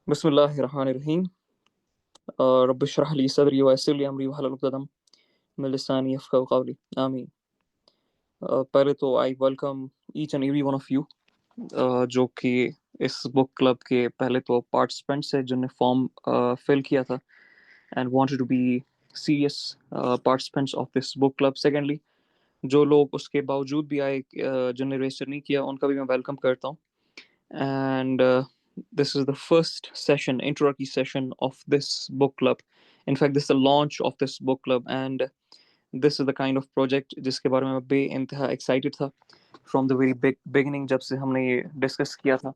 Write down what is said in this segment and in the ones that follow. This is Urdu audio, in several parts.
بسم اللہ الرحمن الرحیم رب اشرح لی صدری ویسر لی امری واحلل عقدۃ من لسانی یفقہوا قولی آمین۔ پہلے تو I welcome each and every one of you جو کہ اس بک کلب کے پہلے تو پارٹیسپینٹس ہیں جن نے فارم فل کیا تھا and wanted to be serious participants of this book club. Secondly جو لوگ اس کے باوجود بھی آئے جن نے رجسٹر نہیں کیا ان کا بھی میں ویلکم کرتا ہوں۔ And this is the first session, introductory session of this book club. In fact, this is the launch of this book club, and this is the kind of project جس کے بارے میں بے انتہا excited تھا from the very beginning جب سے ہم نے یہ ڈسکس کیا تھا۔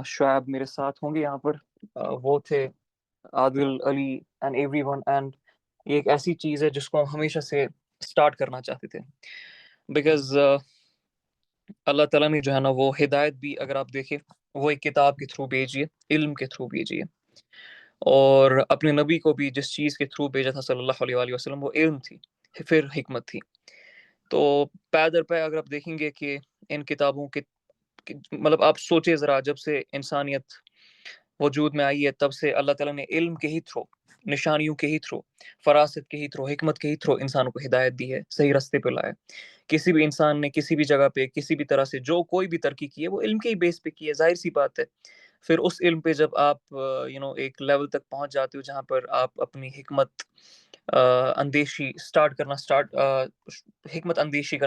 شعیب میرے ساتھ ہوں گے یہاں پر، وہ تھے عادل، علی اینڈ ایوری ون، اینڈ یہ ایک ایسی چیز ہے جس کو ہم ہمیشہ سے اسٹارٹ کرنا چاہتے تھے بیکاز اللہ تعالیٰ نے جو ہے نا وہ ہدایت بھی اگر آپ دیکھیں وہ ایک کتاب کے تھرو بھیجی ہے، علم کے تھرو بھیجی ہے، اور اپنے نبی کو بھی جس چیز کے تھرو بھیجا تھا صلی اللہ علیہ وآلہ وسلم وہ علم تھی، پھر حکمت تھی۔ تو پے در پے اگر آپ دیکھیں گے کہ ان کتابوں کے مطلب آپ سوچے ذرا، جب سے انسانیت وجود میں آئی ہے تب سے اللہ تعالیٰ نے علم کے ہی تھرو، نشانیوں کے ہی تھرو، فراست کے ہی تھرو، حکمت کے ہی تھرو انسانوں کو ہدایت دی ہے، صحیح راستے پہ لایا۔ کسی بھی انسان نے کسی بھی جگہ پہ کسی بھی طرح سے جو کوئی بھی ترقی کی ہے وہ علم کے ہی بیس پہ کی ہے، ظاہر سی بات ہے۔ پھر اس علم پہ جب آپ ایک لیول تک پہنچ جاتے ہو جہاں پر آپ اپنی حکمت اندیشی کرنا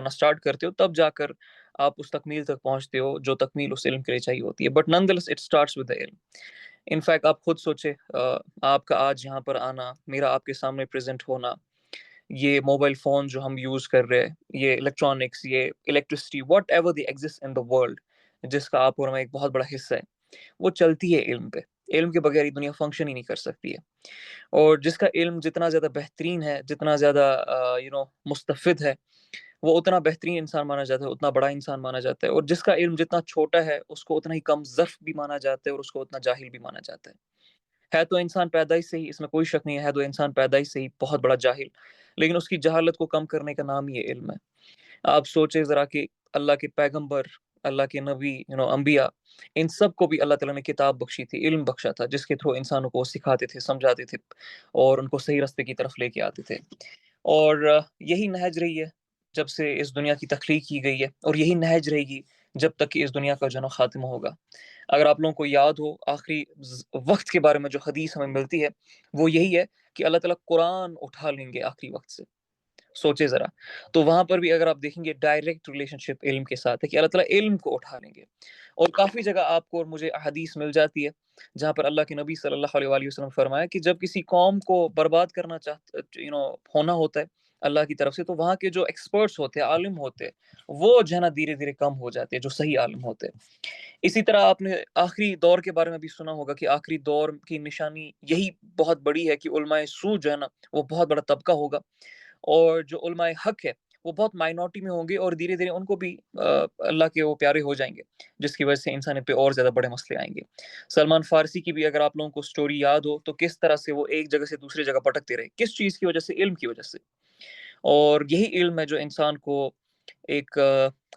سٹارٹ کرتے ہو، تب جا کر آپ اس تکمیل تک پہنچتے ہو جو تکمیل اس علم کے لیے چاہیے ہوتی ہے۔ But naan دلیس it starts with the علم۔ انفیکٹ آپ خود سوچے، آپ کا آج یہاں پر آنا، میرا آپ کے سامنے پریزنٹ ہونا، یہ موبائل فون جو ہم یوز کر رہے ہیں، یہ الیکٹرانکس، یہ electricity, what ever the exist in the world, جس کا آپ اور میں ایک بہت بڑا حصہ ہے، وہ چلتی ہے علم پہ۔ علم کے بغیر یہ دنیا فنکشن ہی نہیں کر سکتی ہے، اور جس کا علم جتنا زیادہ بہترین ہے، جتنا زیادہ مستفد ہے، وہ اتنا بہترین انسان مانا جاتا ہے، اتنا بڑا انسان مانا جاتا ہے، اور جس کا علم جتنا چھوٹا ہے اس کو اتنا ہی کم ظرف بھی مانا جاتا ہے اور اس کو اتنا جاہل بھی مانا جاتا ہے تو انسان پیدائش سے ہی، اس میں کوئی شک نہیں ہے تو انسان پیدائش سے ہی بہت بڑا جاہل، لیکن اس کی جہالت کو کم کرنے کا نام ہی علم ہے۔ آپ سوچیں ذرا کہ اللہ کے پیغمبر، اللہ کے نبی، انبیاء، ان سب کو بھی اللہ تعالیٰ نے کتاب بخشی تھی، علم بخشا تھا، جس کے تھرو انسانوں کو سکھاتے تھے، سمجھاتے تھے، اور ان کو صحیح راستے کی طرف لے کے آتے تھے۔ اور یہی نہج رہی ہے جب سے اس دنیا کی تخلیق کی گئی ہے، اور یہی نہج رہے گی جب تک کہ اس دنیا کا جو ہے نا خاتمہ ہوگا۔ اگر آپ لوگوں کو یاد ہو آخری وقت کے بارے میں جو حدیث ہمیں ملتی ہے وہ یہی ہے کہ اللہ تعالیٰ قرآن اٹھا لیں گے آخری وقت سے۔ سوچے ذرا، تو وہاں پر بھی اگر آپ دیکھیں گے ڈائریکٹ ریلیشن شپ علم کے ساتھ ہے کہ اللہ تعالیٰ علم کو اٹھا لیں گے، اور کافی جگہ آپ کو اور مجھے احادیث مل جاتی ہے جہاں پر اللہ کے نبی صلی اللہ علیہ وآلہ وسلم فرمایا کہ جب کسی قوم کو برباد کرنا ہونا ہوتا ہے اللہ کی طرف سے، تو وہاں کے جو ایکسپرٹس ہوتے ہیں، عالم ہوتے ہیں، وہ جو ہے نا دھیرے دھیرے کم ہو جاتے ہیں، جو صحیح عالم ہوتے ہیں۔ اسی طرح آپ نے آخری دور کے بارے میں بھی سنا ہوگا کہ آخری دور کی نشانی یہی بہت بڑی ہے کہ علماء سو جو ہے نا وہ بہت بڑا طبقہ ہوگا، اور جو علماء حق ہے وہ بہت مائنورٹی میں ہوں گے، اور دھیرے دھیرے ان کو بھی اللہ کے وہ پیارے ہو جائیں گے، جس کی وجہ سے انسانیت پہ اور زیادہ بڑے مسئلے آئیں گے۔ سلمان فارسی کی بھی اگر آپ لوگوں کو سٹوری یاد ہو تو کس طرح سے وہ ایک جگہ سے دوسری جگہ بھٹکتے رہے، کس چیز کی وجہ سے؟ علم کی وجہ سے۔ اور یہی علم ہے جو انسان کو ایک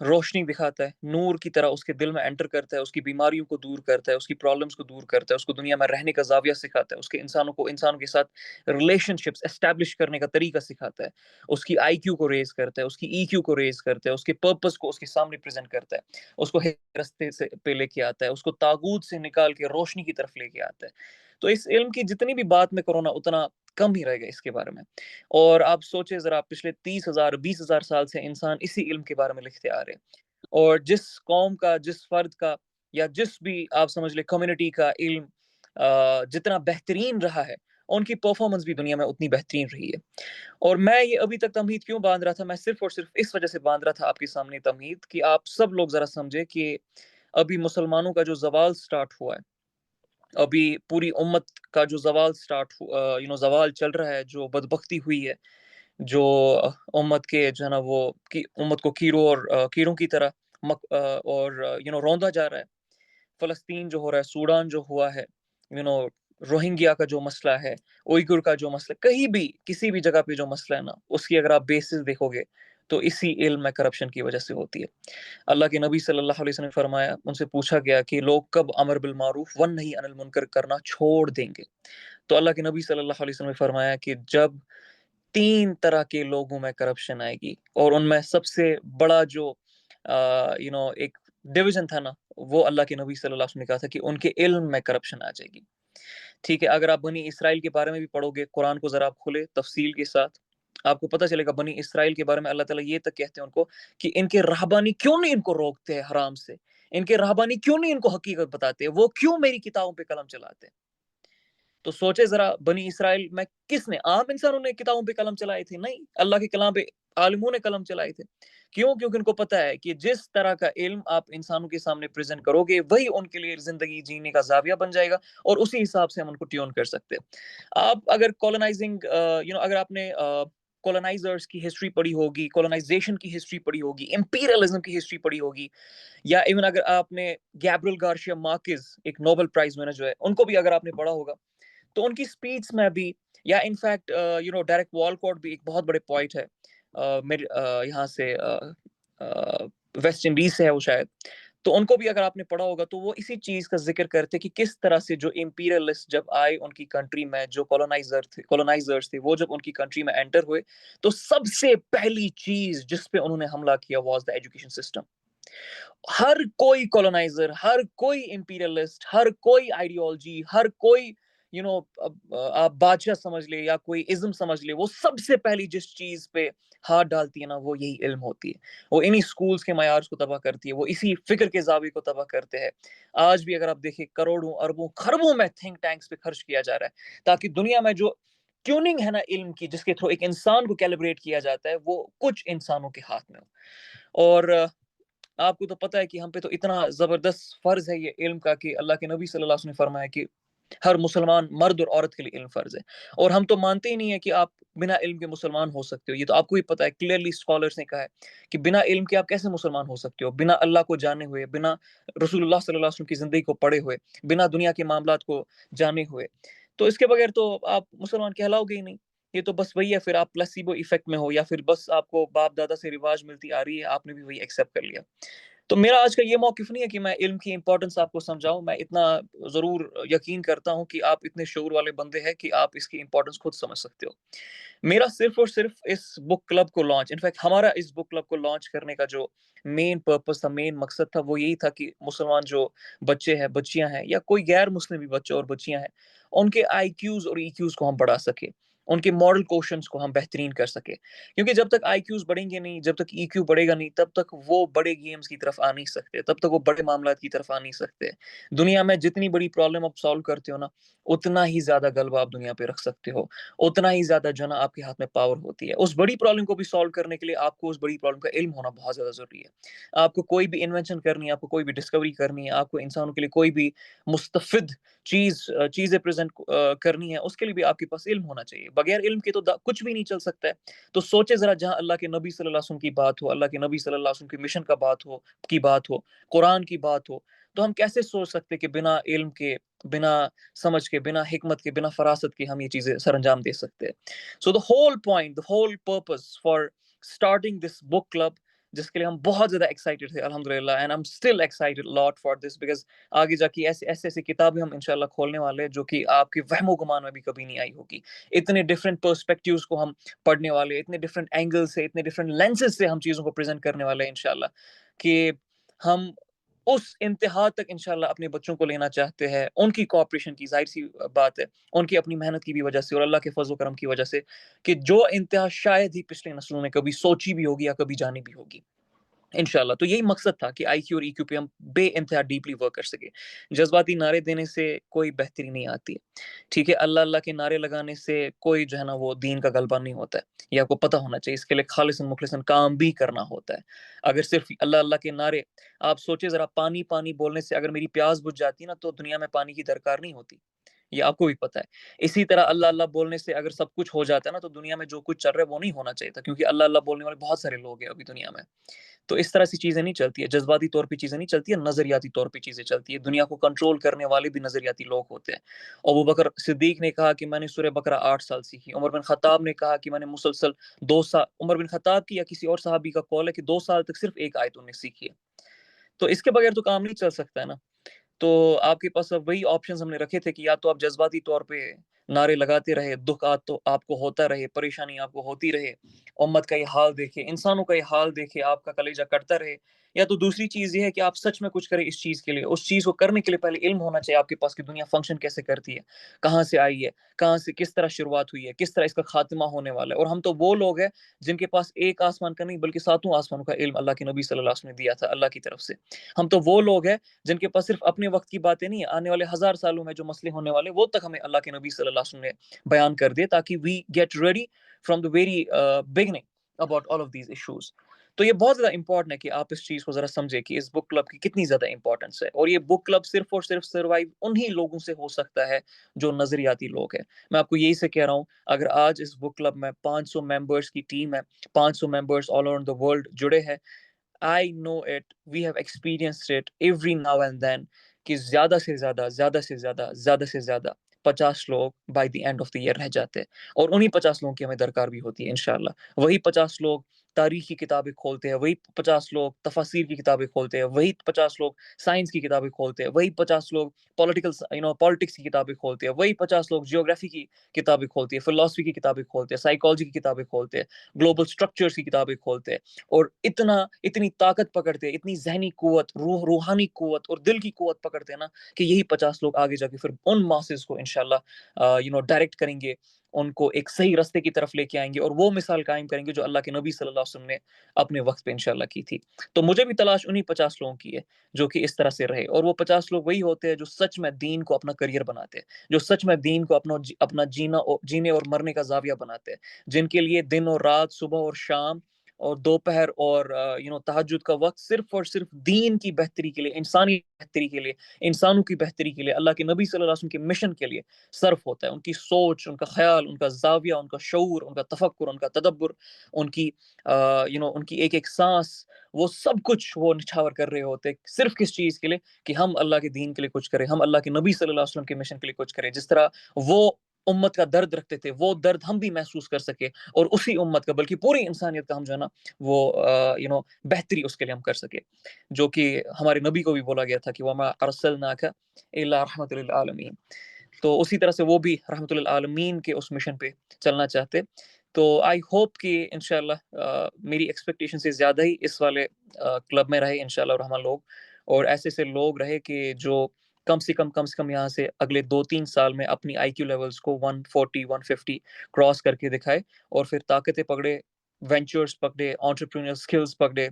روشنی دکھاتا ہے، نور کی طرح اس کے دل میں انٹر کرتا ہے، اس کی بیماریوں کو دور کرتا ہے، اس کی پرابلمس کو دور کرتا ہے، اس کو دنیا میں رہنے کا زاویہ سکھاتا ہے، اس کے انسانوں کے ساتھ ریلیشن شپس اسٹیبلش کرنے کا طریقہ سکھاتا ہے، اس کی آئی کیو کو ریز کرتا ہے، اس کی ای کیو کو ریز کرتا ہے، اس کے پرپس کو اس کے سامنے پریزنٹ کرتا ہے، اس کو رستے سے پہ لے کے آتا ہے، اس کو طاغوت سے نکال کے روشنی کی طرف لے کے آتا ہے۔ تو اس علم کی جتنی بھی بات میں کروں نا اتنا کم ہی رہے گا اس کے بارے میں۔ اور آپ سوچے ذرا، پچھلے 30,000 20,000 سال سے انسان اسی علم کے بارے میں لکھتے آ رہے ہیں، اور جس قوم کا، جس فرد کا، یا جس بھی آپ سمجھ لیں کمیونٹی کا علم جتنا بہترین رہا ہے، ان کی پرفارمنس بھی دنیا میں اتنی بہترین رہی ہے۔ اور میں یہ ابھی تک تمہید کیوں باندھ رہا تھا؟ میں صرف اور صرف اس وجہ سے باندھ رہا تھا آپ کے سامنے تمہید کہ آپ سب لوگ ذرا سمجھے کہ ابھی مسلمانوں کا جو زوال سٹارٹ ہوا ہے، ابھی پوری امت کا جو زوال چل رہا ہے، جو بدبختی ہوئی ہے، جو امت کے جو ہے نا وہ امت کو کیڑوں کی طرح روندا جا رہا ہے۔ فلسطین جو ہو رہا ہے، سوڈان جو ہوا ہے، روہنگیا کا جو مسئلہ ہے، اوئیگر کا جو مسئلہ، کہیں بھی کسی بھی جگہ پہ جو مسئلہ ہے نا، اس کی اگر آپ بیسس دیکھو گے تو اسی علم میں کرپشن کی وجہ سے ہوتی ہے. اللہ کے نبی صلی اللہ علیہ وسلم نے فرمایا، ان سے پوچھا گیا کہ لوگ کب امر بالمعروف ونہی عن المنکر کرنا چھوڑ دیں گے؟ تو اللہ کے نبی صلی اللہ علیہ وسلم نے فرمایا کہ جب 3 طرح کے لوگوں میں کرپشن آئے گی، اور ان میں سب سے بڑا جو ایک ڈویژن تھا نا، وہ اللہ کے نبی صلی اللہ علیہ وسلم نے کہا تھا کہ ان کے علم میں کرپشن آ جائے گی. ٹھیک ہے، اگر آپ بنی اسرائیل کے بارے میں بھی پڑھو گے، قرآن کو ذرا آپ کھولے تفصیل کے ساتھ، آپ کو پتہ چلے گا بنی اسرائیل کے بارے میں اللہ تعالیٰ یہ تک کہتے ہیں ان کو کہ ان کے رہبانی کیوں نہیں ان کو روکتے ہیں حرام سے، ان کے رہبانی کیوں نہیں ان کو حقیقت بتاتے ہیں، وہ کیوں میری کتابوں پہ قلم چلاتے ہیں. تو سوچے ذرا، بنی اسرائیل میں کس نے، عام انسانوں نے کتابوں پہ قلم چلائے تھے؟ نہیں، اللہ کے کلام پہ عالموں نے قلم چلائے تھے. کیوں؟ کیونکہ ان کو پتہ ہے کہ جس طرح کا علم آپ انسانوں کے سامنے پریزنٹ کرو گے، وہی ان کے لیے زندگی جینے کا زاویہ بن جائے گا، اور اسی حساب سے ہم ان کو ٹیون کر سکتے ہیں. آپ اگر کولونائزنگ اگر آپ نے کولونائزرز کی ہسٹری پڑھی ہوگی، کولونائزیشن کی ہسٹری پڑھی ہوگی، امپیریلزم کی ہسٹری پڑھی ہوگی، یا ایون اگر آپ نے گیبریل گارشیا مارکیز، ایک نوبل پرائز ونر جو ہے، ان کو بھی اگر آپ نے پڑھا ہوگا، تو ان کی سپیچ میں بھی، یا انفیکٹ ڈائریکٹ والکوٹ بھی ایک بہت بڑے پوائٹ ہے، یہاں سے ویسٹ انڈیز سے ہے وہ شاید. تو ان کو بھی اگر آپ نے پڑھا ہوگا تو وہ اسی چیز کا ذکر کرتے کہ کس طرح سے جو امپیریلسٹ جب آئے ان کی کنٹری میں، جو کولونائزرز تھے وہ جب ان کی کنٹری میں انٹر ہوئے، تو سب سے پہلی چیز جس پہ انہوں نے حملہ کیا واز دا ایجوکیشن سسٹم. ہر کوئی کولونائزر، ہر کوئی امپیریلسٹ، ہر کوئی آئیڈیالوجی، ہر کوئی آپ بادشاہ سمجھ لے یا کوئی ازم سمجھ لے، وہ سب سے پہلی جس چیز پہ ہاتھ ڈالتی ہے نا، وہ یہی علم ہوتی ہے. وہ انہی سکولز کے معیار کو تباہ کرتی ہے، وہ اسی فکر کے زاویے کو تباہ کرتے ہیں. آج بھی اگر آپ دیکھیں، کروڑوں اربوں خربوں میں تھنک ٹینکس پہ خرچ کیا جا رہا ہے، تاکہ دنیا میں جو ٹیوننگ ہے نا علم کی، جس کے تھرو ایک انسان کو کیلیبریٹ کیا جاتا ہے، وہ کچھ انسانوں کے ہاتھ میں ہو. اور آپ کو تو پتہ ہے کہ ہم پہ تو اتنا زبردست فرض ہے یہ علم کا، کہ اللہ کے نبی صلی اللہ علیہ وسلم نے فرمایا کہ ہر مسلمان مرد اور عورت کے لیے علم فرض ہے. اور ہم تو مانتے ہی نہیں ہیں کہ آپ بنا علم کے مسلمان ہو سکتے ہو. یہ تو آپ کو ہی پتہ ہے، کلیئرلی اسکالرس نے کہا ہے کہ بنا علم کے آپ کیسے مسلمان ہو سکتے ہو، بنا اللہ کو جانے ہوئے، بنا رسول اللہ صلی اللہ علیہ وسلم کی زندگی کو پڑھے ہوئے، بنا دنیا کے معاملات کو جانے ہوئے. تو اس کے بغیر تو آپ مسلمان کہلاؤ گے ہی نہیں. یہ تو بس وہی ہے، پھر آپ پلاسیبو ایفیکٹ میں ہو، یا پھر بس آپ کو باپ دادا سے رواج ملتی آ رہی ہے، آپ نے بھی وہی ایکسیپٹ کر لیا. تو میرا آج کا یہ موقف نہیں ہے کہ میں علم کی امپورٹنس آپ کو سمجھاؤں. میں اتنا ضرور یقین کرتا ہوں کہ آپ اتنے شعور والے بندے ہیں کہ آپ اس کی امپورٹنس خود سمجھ سکتے ہو. میرا صرف اور صرف اس بک کلب کو لانچ، انفیکٹ ہمارا اس بک کلب کو لانچ کرنے کا جو مین پرپس تھا، مین مقصد تھا، وہ یہی تھا کہ مسلمان جو بچے ہیں، بچیاں ہیں، یا کوئی غیر مسلم بھی بچے اور بچیاں ہیں، ان کے آئی کیوز اور ای کیوز کو ہم بڑھا سکیں، ان کے ماڈل کوشنس کو ہم بہترین کر سکیں. کیونکہ جب تک آئی کیوز بڑھیں گے نہیں، جب تک ای کیو بڑھے گا نہیں، تب تک وہ بڑے گیمز کی طرف آ نہیں سکتے، تب تک وہ بڑے معاملات کی طرف آ نہیں سکتے. دنیا میں جتنی بڑی پرابلم آپ سالو کرتے ہو نا، اتنا ہی زیادہ غلبہ آپ دنیا پہ رکھ سکتے ہو، اتنا ہی زیادہ جو ہے نا آپ کے ہاتھ میں پاور ہوتی ہے. اس بڑی پرابلم کو بھی سالو کرنے کے لیے آپ کو اس بڑی پرابلم کا علم ہونا بہت زیادہ ضروری ہے. آپ کو کوئی بھی انوینشن کرنی ہے، آپ کو کوئی بھی ڈسکوری کرنی ہے، آپ کو انسانوں کے لیے کوئی بھی مستفید چیزیں پریزنٹ کرنی ہے، اس کے لیے بھی آپ کے پاس علم ہونا چاہیے. بغیر علم کے تو کچھ بھی نہیں چل سکتا ہے. تو سوچے ذرا، جہاں اللہ کے نبی صلی اللہ علیہ وسلم کی بات ہو، اللہ کے نبی صلی اللہ علیہ وسلم کی مشن کا بات ہو، قرآن کی بات ہو، تو ہم کیسے سوچ سکتے کہ بنا علم کے، بنا سمجھ کے، بنا حکمت کے، بنا فراست کے ہم یہ چیزیں سر انجام دے سکتے ہیں. سو the whole point, the whole purpose for starting this book club، جس کے لیے ہم بہت زیادہ ایکسائٹیڈ تھے الحمدللہ، and I'm still excited a lot for this because آگے جا کے ایسی کتابیں ہم انشاءاللہ کھولنے والے ہیں جو کہ آپ کے وہم و گمان میں بھی کبھی نہیں آئی ہوگی. اتنے ڈفرینٹ پرسپیکٹیوز کو ہم پڑھنے والے، اتنے ڈفرینٹ اینگل سے، اتنے ڈفرینٹ لینسز سے ہم چیزوں کو پریزنٹ کرنے والے ہیں انشاءاللہ، کہ ہم اس انتہا تک انشاءاللہ اپنے بچوں کو لینا چاہتے ہیں، ان کی کوآپریشن کی، ظاہر سی بات ہے، ان کی اپنی محنت کی بھی وجہ سے اور اللہ کے فضل و کرم کی وجہ سے، کہ جو انتہا شاید ہی پچھلے نسلوں نے کبھی سوچی بھی ہوگی یا کبھی جانی بھی ہوگی انشاءاللہ. تو یہی مقصد تھا کہ آئی کیو اور ای کیو پہ ہم بے انتہا ڈیپلی ورک کر سکے. جذباتی نعرے دینے سے کوئی بہتری نہیں آتی ہے، ٹھیک ہے. اللہ اللہ کے نعرے لگانے سے کوئی جو ہے نا وہ دین کا غلبہ نہیں ہوتا ہے. یہ آپ کو پتہ ہونا چاہیے. اس کے لیے خالصاً مخلصاً کام بھی کرنا ہوتا ہے. اگر صرف اللہ اللہ کے نعرے، آپ سوچے ذرا، پانی پانی بولنے سے اگر میری پیاس بجھ جاتی نا، تو دنیا میں پانی کی درکار نہیں ہوتی. یہ آپ کو بھی پتہ ہے. اسی طرح اللہ اللہ بولنے سے اگر سب کچھ ہو جاتا ہے نا، تو دنیا میں جو کچھ چل رہا ہے وہ نہیں ہونا چاہیے تھا، کیونکہ اللہ اللہ بولنے والے بہت سارے لوگ ہیں ابھی دنیا میں. تو اس طرح سی چیزیں نہیں چلتی ہے، جذباتی طور پہ چیزیں نہیں چلتی ہے، نظریاتی طور پہ چیزیں چلتی ہے. دنیا کو کنٹرول کرنے والے بھی نظریاتی لوگ ہوتے ہیں. ابو بکر صدیق نے کہا کہ میں نے سورہ بقرہ 8 سال سیکھی. عمر بن خطاب نے کہا کہ میں نے مسلسل 2 سال، عمر بن خطاب کی یا کسی اور صحابی کا قول ہے کہ 2 سال تک صرف ایک آیت انہوں نے سیکھی ہے. تو اس کے بغیر تو کام نہیں چل سکتا ہے نا. تو آپ کے پاس اب وہی آپشنز ہم نے رکھے تھے کہ یا تو آپ جذباتی طور پہ نعرے لگاتے رہے، دکھ تو آپ کو ہوتا رہے، پریشانی آپ کو ہوتی رہے، امت کا یہ حال دیکھے، انسانوں کا یہ حال دیکھے، آپ کا کلیجہ کٹتا رہے. یا تو دوسری چیز یہ ہے کہ آپ سچ میں کچھ کریں اس چیز کے لیے. اس چیز کو کرنے کے لیے پہلے علم ہونا چاہیے آپ کے پاس کہ دنیا فنکشن کیسے کرتی ہے، کہاں سے آئی ہے، کہاں سے کس طرح شروعات ہوئی ہے، کس طرح اس کا خاتمہ ہونے والا ہے. اور ہم تو وہ لوگ ہیں جن کے پاس ایک آسمان کا نہیں بلکہ 7 آسمانوں کا علم اللہ کے نبی صلی اللہ علیہ وسلم نے دیا تھا اللہ کی طرف سے. ہم تو وہ لوگ ہیں جن کے پاس صرف اپنے وقت کی باتیں نہیں، آنے والے 1000 سالوں میں جو مسئلے ہونے والے وہ تک ہمیں اللہ کے نبی صلی اللہ علیہ وسلم نے بیان کر دے، تاکہ we get ready from the very beginning about all of these issues. تو یہ بہت زیادہ امپورٹنٹ ہے کہ آپ اس چیز کو ذرا سمجھیں کہ اس بک کلب کی کتنی زیادہ امپورٹنس ہے. اور یہ بک کلب صرف اور صرف سروائیو انہی لوگوں سے ہو سکتا ہے جو نظریاتی لوگ ہیں. میں آپ کو یہی سے کہہ رہا ہوں، اگر آج اس بک کلب میں 500 ممبرس کی ٹیم ہے، 500 members all over the world جڑے ہیں. I know it, we have experienced it every now and then کہ زیادہ سے زیادہ 50 لوگ by the end of the year رہ جاتے ہیں. اور انہی 50 لوگوں کی ہمیں درکار بھی ہوتی ہے انشاءاللہ. وہی 50 لوگ تاریخ کی کتابیں کھولتے ہیں، وہی 50 لوگ تفاسیر کی کتابیں کھولتے ہیں، وہی 50 لوگ سائنس کی کتابیں کھولتے ہیں، وہی 50 لوگ پالیٹکس کی کتابیں کھولتے ہیں، وہی 50 لوگ جیوگرافی کی کتابیں کھولتے ہیں، فلسفی کی کتابیں کھولتے ہیں، سائیکالوجی کی کتابیں کھولتے ہیں، گلوبل اسٹرکچرز کی کتابیں کھولتے ہیں. اور اتنی طاقت پکڑتے ہیں، اتنی ذہنی قوت، روحانی قوت اور دل کی قوت پکڑتے ہیں نا کہ یہی 50 لوگ آگے جا کے پھر ان ماسز کو انشاءاللہ ڈائریکٹ کریں گے، ان کو ایک صحیح رستے کی طرف لے کے آئیں گے اور وہ مثال قائم کریں گے جو اللہ کے نبی صلی اللہ علیہ وسلم نے اپنے وقت پہ انشاءاللہ کی تھی. تو مجھے بھی تلاش انہی 50 لوگوں کی ہے جو کہ اس طرح سے رہے. اور وہ 50 لوگ وہی ہوتے ہیں جو سچ میں دین کو اپنا کریئر بناتے ہیں، جو سچ میں دین کو اپنا جینے اور مرنے کا زاویہ بناتے ہیں، جن کے لیے دن اور رات، صبح اور شام اور دوپہر اور تہجد کا وقت صرف اور صرف دین کی بہتری کے لیے، انسانی بہتری کے لیے، انسانوں کی بہتری کے لیے، اللہ کے نبی صلی اللہ علیہ وسلم کے مشن کے لیے صرف ہوتا ہے. ان کی سوچ، ان کا خیال، ان کا زاویہ، ان کا شعور، ان کا تفکر، ان کا تدبر، ان کی ان کی ایک ایک سانس، وہ سب کچھ وہ نچھاور کر رہے ہوتے صرف کس چیز کے لیے کہ ہم اللہ کے دین کے لیے کچھ کریں، ہم اللہ کے نبی صلی اللہ علیہ وسلم کے مشن کے لیے کچھ کریں. جس طرح وہ امت کا درد رکھتے تھے، وہ درد ہم بھی محسوس کر سکے اور اسی امت کا بلکہ پوری انسانیت کا ہم جو ہے نا وہ بہتری اس کے لیے ہم کر سکے، جو کہ ہمارے نبی کو بھی بولا گیا تھا کہ وَمَا أَرْسَلْنَاكَ إِلَّا رَحْمَةً لِلْعَالَمِينَ. تو اسی طرح سے وہ بھی رحمۃ للعالمین کے اس مشن پہ چلنا چاہتے. تو آئی ہوپ کہ انشاءاللہ میری ایکسپیکٹیشن سے زیادہ ہی اس والے کلب میں رہے انشاءاللہ رحمان لوگ، اور ایسے لوگ رہے کہ جو کم سے کم یہاں سے اگلے 2-3 سال میں اپنی آئی کیو لیولز کو 140 150 کراس کر کے دکھائے، اور پھر طاقتیں پکڑے، وینچرز پکڑے، انٹرپرینور سکلز پکڑے،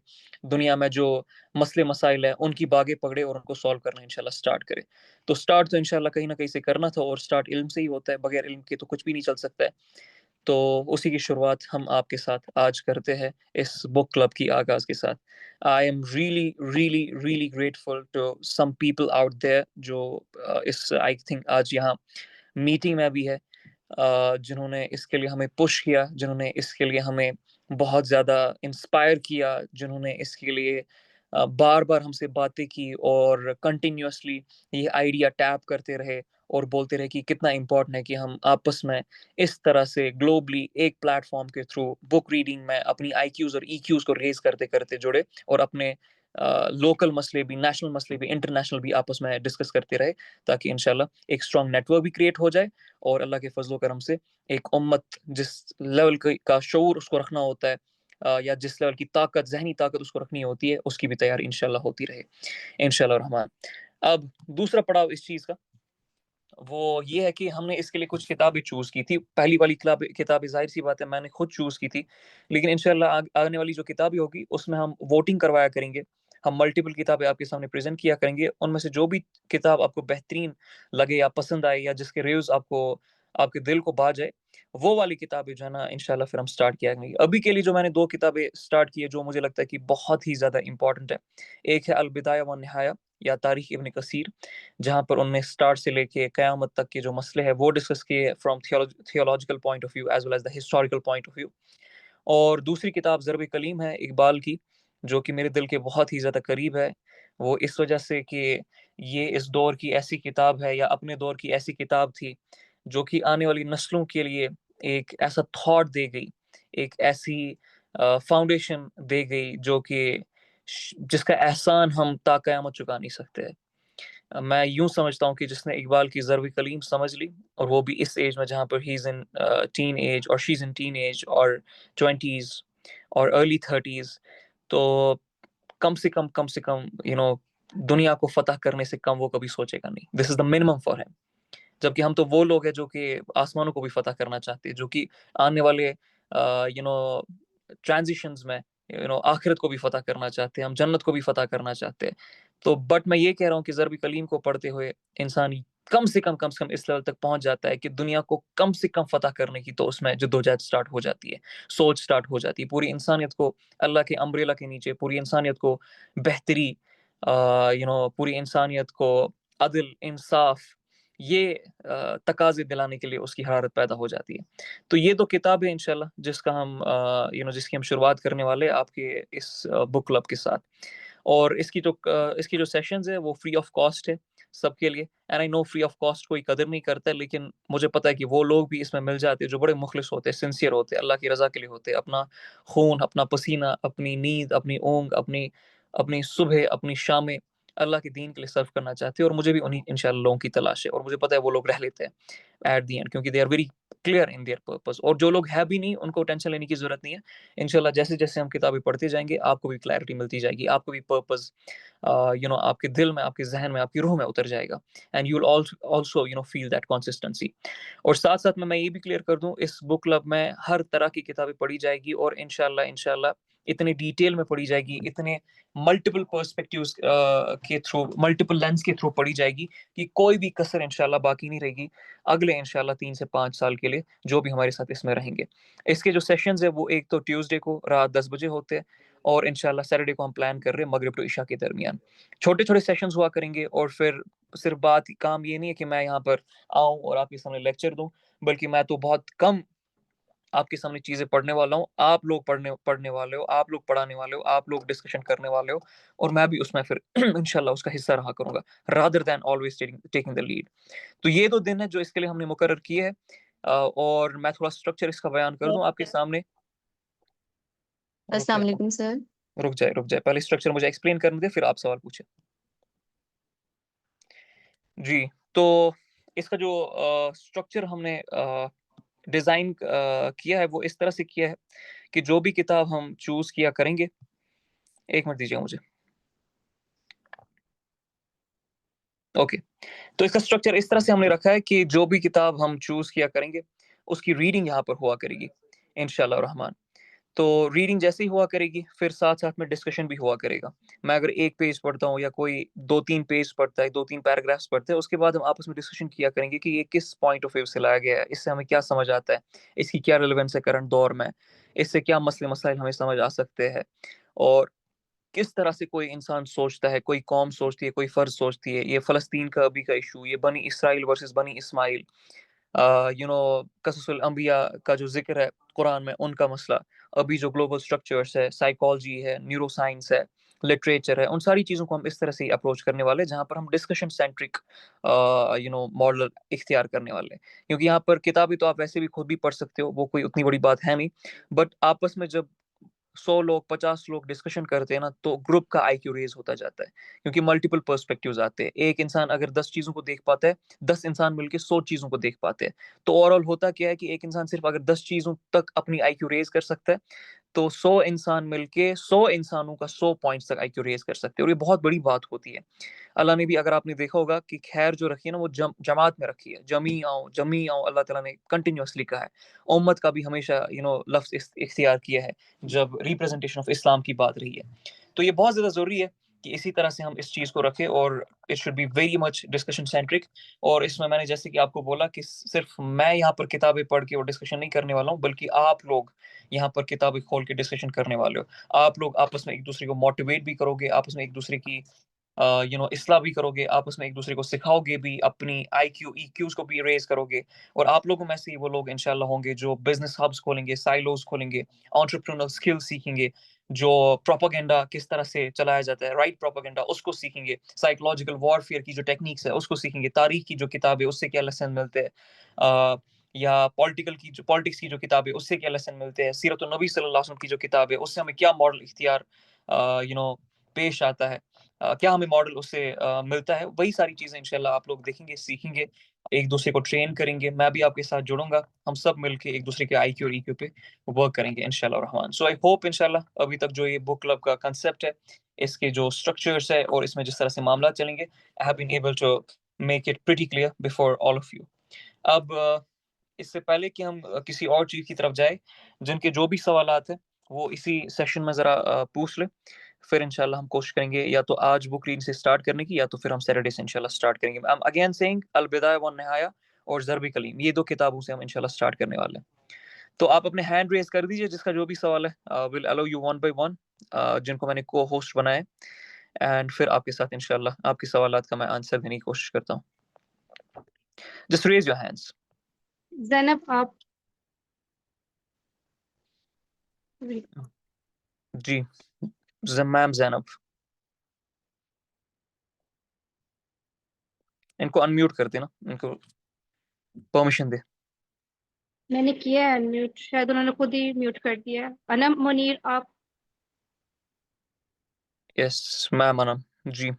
دنیا میں جو مسئلے مسائل ہیں ان کی باغیں پکڑے اور ان کو سولو کرنا انشاءاللہ سٹارٹ کرے. تو سٹارٹ تو انشاءاللہ کہیں نہ کہیں سے کرنا تھا، اور سٹارٹ علم سے ہی ہوتا ہے، بغیر علم کے تو کچھ بھی نہیں چل سکتا ہے. تو اسی کی شروعات ہم آپ کے ساتھ آج کرتے ہیں اس بک کلب کی آغاز کے ساتھ. I am really grateful to some people out there جو اس آئی تھنک آج یہاں میٹنگ میں بھی ہے، جنہوں نے اس کے لیے ہمیں پش کیا، جنہوں نے اس کے لیے ہمیں بہت زیادہ انسپائر کیا، جنہوں نے اس کے لیے بار بار ہم سے باتیں کی اور کنٹینیوسلی یہ آئیڈیا ٹیپ کرتے رہے اور بولتے رہے کہ کتنا امپورٹنٹ ہے کہ ہم آپس میں اس طرح سے گلوبلی ایک پلیٹ فارم کے تھرو بک ریڈنگ میں اپنی آئی کیوز اور ای کیوز کو ریز کرتے کرتے جڑے، اور اپنے لوکل مسئلے بھی، نیشنل مسئلے بھی، انٹرنیشنل بھی آپس میں ڈسکس کرتے رہے، تاکہ انشاءاللہ ایک اسٹرانگ نیٹ ورک بھی کریٹ ہو جائے. اور اللہ کے فضل و کرم سے ایک امت جس لیول کا شعور اس کو رکھنا ہوتا ہے، یا جس لیول کی طاقت، ذہنی طاقت اس کو رکھنی ہوتی ہے، اس کی بھی تیاری انشاءاللہ ہوتی رہے انشاءاللہ الرحمن. اب دوسرا پڑاؤ اس چیز کا وہ یہ ہے کہ ہم نے اس کے لیے کچھ کتابیں چوز کی تھی. پہلی والی کتابیں ظاہر سی بات ہے میں نے خود چوز کی تھی، لیکن انشاءاللہ آنے والی جو کتابیں ہوگی اس میں ہم ووٹنگ کروایا کریں گے. ہم ملٹیپل کتابیں آپ کے سامنے پریزنٹ کیا کریں گے، ان میں سے جو بھی کتاب آپ کو بہترین لگے یا پسند آئے یا جس کے ریویوز آپ کے دل کو بھا جائے، وہ والی کتابیں جو ہے نا انشاءاللہ پھر ہم سٹارٹ کیا گے. ابھی کے لیے جو میں نے 2 کتابیں سٹارٹ کی ہے جو مجھے لگتا ہے کہ بہت ہی زیادہ امپورٹنٹ ہے، ایک ہے البدایہ والنہایہ یا تاریخ ابن کثیر، جہاں پر ان نے سٹارٹ سے لے کے قیامت تک کے جو مسئلے ہیں وہ ڈسکس کیے from theological point of view as well as the historical point of view. اور دوسری کتاب ضرب کلیم ہے اقبال کی، جو کہ میرے دل کے بہت ہی زیادہ قریب ہے، وہ اس وجہ سے کہ یہ اس دور کی ایسی کتاب ہے، یا اپنے دور کی ایسی کتاب تھی جو کہ آنے والی نسلوں کے لیے ایک ایسا تھاٹ دے گئی، ایک ایسی فاؤنڈیشن دے گئی جو کہ جس کا احسان ہم تا قیامت چکا نہیں سکتے۔ میں یوں سمجھتا ہوں کہ جس نے اقبال کی ضرب کلیم سمجھ لی، اور وہ بھی اس ایج میں جہاں پر ہیز ان ٹین ایج اور شیز ان ٹین ایج اور 20s اور ارلی 30s، تو کم سے کم دنیا کو فتح کرنے سے کم وہ کبھی سوچے گا نہیں۔ دس از دا منیمم فار ہیم۔ جبکہ ہم تو وہ لوگ ہیں جو کہ آسمانوں کو بھی فتح کرنا چاہتے ہیں، جو کہ آنے والے یو نو ٹرانزیشنز میں آخرت کو بھی فتح کرنا چاہتے ہیں، ہم جنت کو بھی فتح کرنا چاہتے ہیں۔ تو بٹ میں یہ کہہ رہا ہوں کہ ضرب کلیم کو پڑھتے ہوئے انسان کم سے کم اس لیول تک پہنچ جاتا ہے کہ دنیا کو کم سے کم فتح کرنے کی تو اس میں جدوجہد سٹارٹ ہو جاتی ہے، سوچ سٹارٹ ہو جاتی ہے۔ پوری انسانیت کو اللہ کے امبریلا کے نیچے، پوری انسانیت کو بہتری، پوری انسانیت کو عدل، انصاف، یہ تقاضے دلانے کے لیے اس کی حرارت پیدا ہو جاتی ہے۔ تو یہ دو کتاب ہے انشاءاللہ جس کی ہم شروعات کرنے والے آپ کے اس بک کلب کے ساتھ۔ اور اس کی جو سیشنز ہے وہ فری آف کاسٹ ہے سب کے لیے، and I know free of cost کوئی قدر نہیں کرتا ہے، لیکن مجھے پتہ ہے کہ وہ لوگ بھی اس میں مل جاتے ہیں جو بڑے مخلص ہوتے ہیں، سنسیئر ہوتے ہیں، اللہ کی رضا کے لیے ہوتے ہیں، اپنا خون، اپنا پسینہ، اپنی نیند، اپنی اونگ، اپنی صبح، اپنی شامیں اللہ کے دین کے لیے صرف کرنا چاہتے ہیں۔ اور مجھے بھی انہیں انشاءاللہ لوگوں کی تلاش ہے، اور مجھے پتہ ہے وہ لوگ رہ لیتے ہیں ایٹ دی اینڈ، کیونکہ they are very clear in their purpose. اور جو لوگ ہے بھی نہیں ان کو ٹینشن لینے کی ضرورت نہیں ہے، انشاءاللہ جیسے جیسے ہم کتابیں پڑھتے جائیں گے آپ کو بھی کلیئرٹی ملتی جائے گی، آپ کو بھی پرپز آپ کے دل میں، آپ کے ذہن میں، آپ کی روح میں اتر جائے گا، and you will also feel that consistency. اور ساتھ ساتھ میں یہ بھی کلیئر کر دوں، اس بک کلب میں ہر طرح کی کتابیں پڑھی جائے گی، اور انشاءاللہ اتنے ڈیٹیل میں پڑھی جائے گی، اتنے ملٹیپل پرسپیکٹیوز کے تھرو، ملٹیپل لینس کے تھرو پڑھی جائے گی کہ کوئی بھی کسر انشاءاللہ باقی نہیں رہے گی اگلے انشاءاللہ 3 سے 5 سال کے لیے جو بھی ہمارے ساتھ اس میں رہیں گے۔ اس کے جو سیشنز ہیں وہ ایک تو ٹیوزڈے کو رات 10 بجے ہوتے ہیں، اور انشاءاللہ سیٹرڈے کو ہم پلان کر رہے ہیں مغرب ٹو عشاء کے درمیان، چھوٹے چھوٹے سیشنز ہوا کریں گے۔ اور پھر صرف کام یہ نہیں ہے کہ میں یہاں پر آؤں اور آپ کے سامنے لیکچر دوں، بلکہ میں تو بہت کم آپ کے سامنے چیزیں پڑھنے والا ہوں، آپ لوگ پڑھنے والے ہو، آپ لوگ پڑھانے والے ہو، آپ لوگ ڈسکشن کرنے والے ہو، اور میں بھی اس میں پھر انشاءاللہ اس کا حصہ رہا کروں گا rather than always taking the lead۔ تو یہ 2 دن ہے جو اس کے لیے ہم نے مقرر کیے ہیں، اور میں تھوڑا سٹرکچر اس کا بیان کر دوں آپ کے سامنے۔ السلام علیکم سر۔ رک جائے پہلے سٹرکچر مجھے ایکسپلین کرنے دے، پھر آپ سوال پوچھیں۔ جی، تو اس کا جو سٹرکچر ہم نے ڈیزائن کیا ہے وہ اس طرح سے کیا ہے کہ جو بھی کتاب ہم چوز کیا کریں گے، ایک منٹ دیجیے مجھے، اوکے۔ تو اس کا سٹرکچر اس طرح سے ہم نے رکھا ہے کہ جو بھی کتاب ہم چوز کیا کریں گے اس کی ریڈنگ یہاں پر ہوا کرے گی انشاءاللہ الرحمن۔ تو ریڈنگ جیسے ہی ہوا کرے گی، پھر ساتھ ساتھ میں ڈسکشن بھی ہوا کرے گا۔ میں اگر ایک پیج پڑھتا ہوں یا کوئی 2-3 پیج پڑھتا ہے، 2-3 پیراگرافس پڑھتے ہیں، اس کے بعد ہم آپس میں ڈسکشن کیا کریں گے کہ یہ کس پوائنٹ آف ویو سے لایا گیا ہے، اس سے ہمیں کیا سمجھ آتا ہے، اس کی کیا ریلیونس ہے کرنٹ دور میں، اس سے کیا مسئلے مسائل ہمیں سمجھ آ سکتے ہیں، اور کس طرح سے کوئی انسان سوچتا ہے، کوئی قوم سوچتی ہے، کوئی فرد سوچتی ہے۔ یہ فلسطین کا ابھی کا ایشو، یہ بنی اسرائیل ورسز بنی اسماعیل، قصص الانبیاء کا جو ذکر ہے قرآن میں، ان کا مسئلہ، ابھی جو گلوبل سٹرکچرز ہے، سائیکالوجی ہے، نیورو سائنس ہے، لٹریچر ہے، ان ساری چیزوں کو ہم اس طرح سے اپروچ کرنے والے ہیں جہاں پر ہم ڈسکشن سینٹرک ماڈل اختیار کرنے والے ہیں۔ کیونکہ یہاں پر کتابیں تو آپ ویسے بھی خود بھی پڑھ سکتے ہو، وہ کوئی اتنی بڑی بات ہے نہیں، بٹ آپس میں جب 100 لوگ 50 لوگ ڈسکشن کرتے ہیں نا، تو گروپ کا آئی کیو ریز ہوتا جاتا ہے، کیونکہ ملٹیپل پرسپیکٹیوز آتے ہیں۔ ایک انسان اگر 10 چیزوں کو دیکھ پاتا ہے، 10 انسان مل کے 100 چیزوں کو دیکھ پاتے ہیں۔ تو اوور آل ہوتا کیا ہے کہ ایک انسان صرف اگر 10 چیزوں تک اپنی آئی کیو ریز کر سکتا ہے، تو 100 انسان مل کے 100 انسانوں کا 100 پوائنٹس تک آئی کیو ریز کر سکتے ہیں، اور یہ بہت بڑی بات ہوتی ہے۔ اللہ نے بھی، اگر آپ نے دیکھا ہوگا کہ خیر جو رکھی ہے نا وہ جماعت میں رکھی ہے، جمی آؤ اللہ تعالیٰ نے کنٹینیوسلی کہا ہے۔ امت کا بھی ہمیشہ لفظ اختیار کیا ہے جب ریپرزنٹیشن آف اسلام کی بات رہی ہے۔ تو یہ بہت زیادہ ضروری ہے کہ اسی طرح سے ہم اس چیز کو رکھیں، اور it should be very much discussion centric. اور اس میں نے جیسے کہ آپ کو بولا کہ صرف میں یہاں پر کتابیں پڑھ کے اور ڈسکشن نہیں کرنے والا ہوں، بلکہ آپ لوگ یہاں پر کتابیں کھول کے ڈسکشن کرنے والے ہو۔ آپ لوگ آپس میں ایک دوسرے کو موٹیویٹ بھی کرو گے، آپس میں ایک دوسرے کی اصلاح بھی کرو گے، آپس میں ایک دوسرے کو سکھاؤ گے بھی، اپنی آئی کیو ای کیوز کو بھی ریز کرو گے، اور آپ لوگوں میں سے ہی وہ لوگ انشاءاللہ ہوں گے جو بزنس ہبس کھولیں گے، سائلوز کھولیں گے، انٹرپرینور اسکل سیکھیں گے، جو پروپاگینڈا کس طرح سے چلایا جاتا ہے، رائٹ پروپاگینڈا اس کو سیکھیں گے، سائیکولوجیکل وارفیئر کی جو ٹیکنیکس ہے اس کو سیکھیں گے، تاریخ کی جو کتاب ہے اس سے کیا لیسن ملتے ہیں، یا پالیٹکس کی جو کتاب ہے اس سے کیا لیسن ملتے ہیں، سیرت النبی صلی اللہ علیہ وسلم کی جو کتاب ہے اس سے ہمیں کیا ماڈل اختیار پیش آتا ہے، کیا ہمیں ماڈل اس سے ملتا ہے، وہی ساری چیزیں انشاءاللہ آپ لوگ دیکھیں گے، سیکھیں گے، ایک دوسرے کو ٹرین کریں گے، میں بھی آپ کے ساتھ جڑوں گا، ہم سب مل کے ایک دوسرے کے آئی کیو اور ای کیو پہ ورک کریں گے انشاءاللہ الرحمن. سو آئی ہوپ انشاءاللہ ابھی تک جو یہ بک کلب کا کنسیپٹ ہے، اس کے جو اسٹرکچرس ہے اور اس میں جس طرح سے معاملات چلیں گے، I have been able to make it pretty clear before all of you. اب اس سے پہلے کہ ہم کسی اور چیز کی طرف جائیں، جن کے جو بھی سوالات ہیں وہ اسی سیشن میں ذرا پوچھ لیں، پھر انشاءاللہ ہم کوشش کریں گے یا تو آج بک ریڈنگ سے اسٹارٹ کرنے کی، یا تو پھر ہم سیٹرڈے سے انشاءاللہ اسٹارٹ کریں گے. اگین سیئنگ البدایہ والنہایہ اور ضرب کلیم، یہ 2 کتابوں سے ہم انشاءاللہ اسٹارٹ کرنے والے ہیں. تو آپ اپنے ہینڈ ریز کر دیجئے جس کا جو بھی سوال ہے، will allow you one by one, جن کو میں نے کو ہوسٹ بنایا، اینڈ پھر آپ کے ساتھ انشاءاللہ آپ کے سوالات کا میں آنسر دینے کی کوشش کرتا ہوں. Just raise your hands. Zainab آپ جی میم زینب، ان کو انمیوٹ کر دینا، ان کو پرمیشن دے. میں نے کیا ہے میوٹ، شاید انہوں نے خود ہی میوٹ کر دیا ہے. انم منیر آپ yes ma'am Anam ji.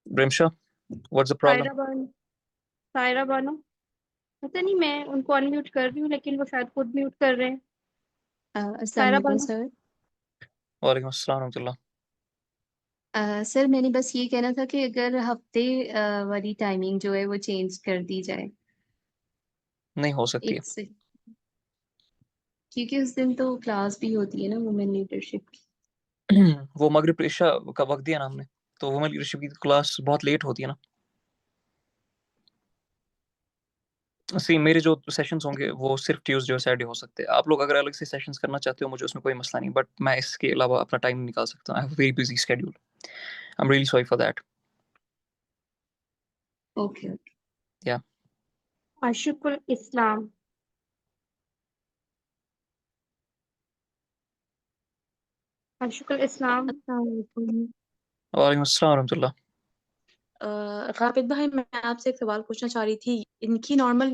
Barmsha what's the problem؟ Saira Bano پتہ نہیں، میں ان کو انمیوٹ کر رہی ہوں لیکن وہ شاید خود میوٹ کر رہے ہیں. السلام سائرہ علیکم بانو سر. وعلیکم السلام ورحمۃ اللہ. سر میں نے بس یہ کہنا تھا کہ اگر ہفتے والی ٹائمنگ جو ہے وہ چینج کر دی جائے نہیں ہو سکتی ایک سے، کیونکہ اس دن تو کلاس بھی ہوتی ہے نا وومن لیڈرشپ کی. وہ مغرب عشاء کا وقت دیا نا ہم نے، تو وومن لیڈرشپ کی کلاس بہت لیٹ ہوتی ہے نا. میرے جو سیشنز ہوں گے وہ صرف ٹیوزڈے اور سیٹرڈے ہو سکتے ہیں. آپ لوگ اگر الگ سے سیشنز کرنا چاہتے ہو مجھے اس میں کوئی مسئلہ نہیں، بٹ میں اس کے علاوہ اپنا ٹائم نہیں نکال سکتا. I have a very busy schedule. I'm really sorry for that. Okay okay. Yeah. عاشق الاسلام عاشق الاسلام. السلام علیکم. وعلیکم السلام ورحمۃ اللہ. غابت بھائی میں آپ سے ایک سوال پوچھنا چاہ رہی تھی. ان کی نارمل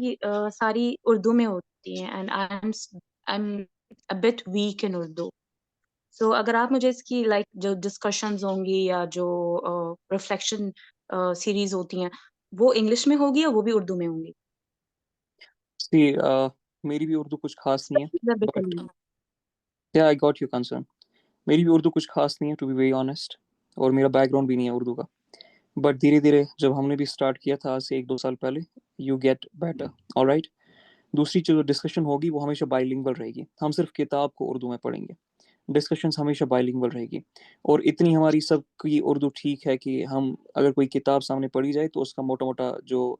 ساری اردو میں ہوتی ہیں and I am a bit weak in Urdu. So اگر آپ مجھے اس کی لائک جو ڈسکشنز ہوں گی یا جو ریفلیکشن سیریز ہوتی ہیں وہ انگلش میں ہوگی یا وہ بھی اردو میں ہوں گی؟ میری بھی اردو کچھ خاص نہیں ہے، ضرب but claim. yeah, I got your concern. میری بھی اردو کچھ خاص نہیں ہے ٹو بی ویری آنیسٹ، اور میرا بیک گراؤنڈ بھی نہیں ہے اردو کا. بٹ دھیرے دھیرے جب ہم نے بھی اسٹارٹ کیا تھا آج سے 1-2 سال پہلے، یو گیٹ بیٹر. آلرائٹ. دوسری چیز جو ڈسکشن ہوگی وہ ہمیشہ بائی لنگول رہے گی. ہم صرف کتاب کو اردو میں پڑھیں گے، ڈسکشنز ہمیشہ بائی لنگول رہے گی. اور اتنی ہماری سب کی اردو ٹھیک ہے کہ ہم اگر کوئی کتاب سامنے پڑھی جائے تو اس کا موٹا موٹا جو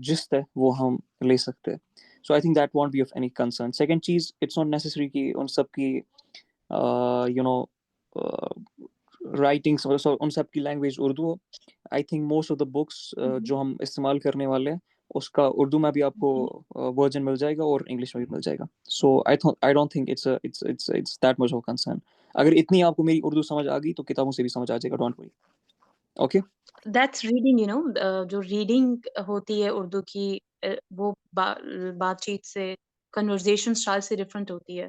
جست ہے وہ ہم لے سکتے ہیں. So I think that won't be of any concern. Second چیز، اٹس ناٹ نیسسری کہ ان سب کی رائٹنگس ان سب کی لینگویج اردو ہو. I think most of the books جو ہم استعمال کرنے والے ہیں اس کا اردو میں بھی آپ کو ورژن مل جائے گا اور انگلش میں بھی مل جائے گا. So I don't think it's that much of concern. اگر اتنی آپ کو میری اردو سمجھ آ گئی تو کتابوں سے بھی سمجھ آ جائے گا. Don't worry. Okay. That's reading, جو ریڈنگ ہوتی ہے اردو کی وہ بات چیت سے کنورزیشن اسٹائل سے ڈفرینٹ ہوتی ہے.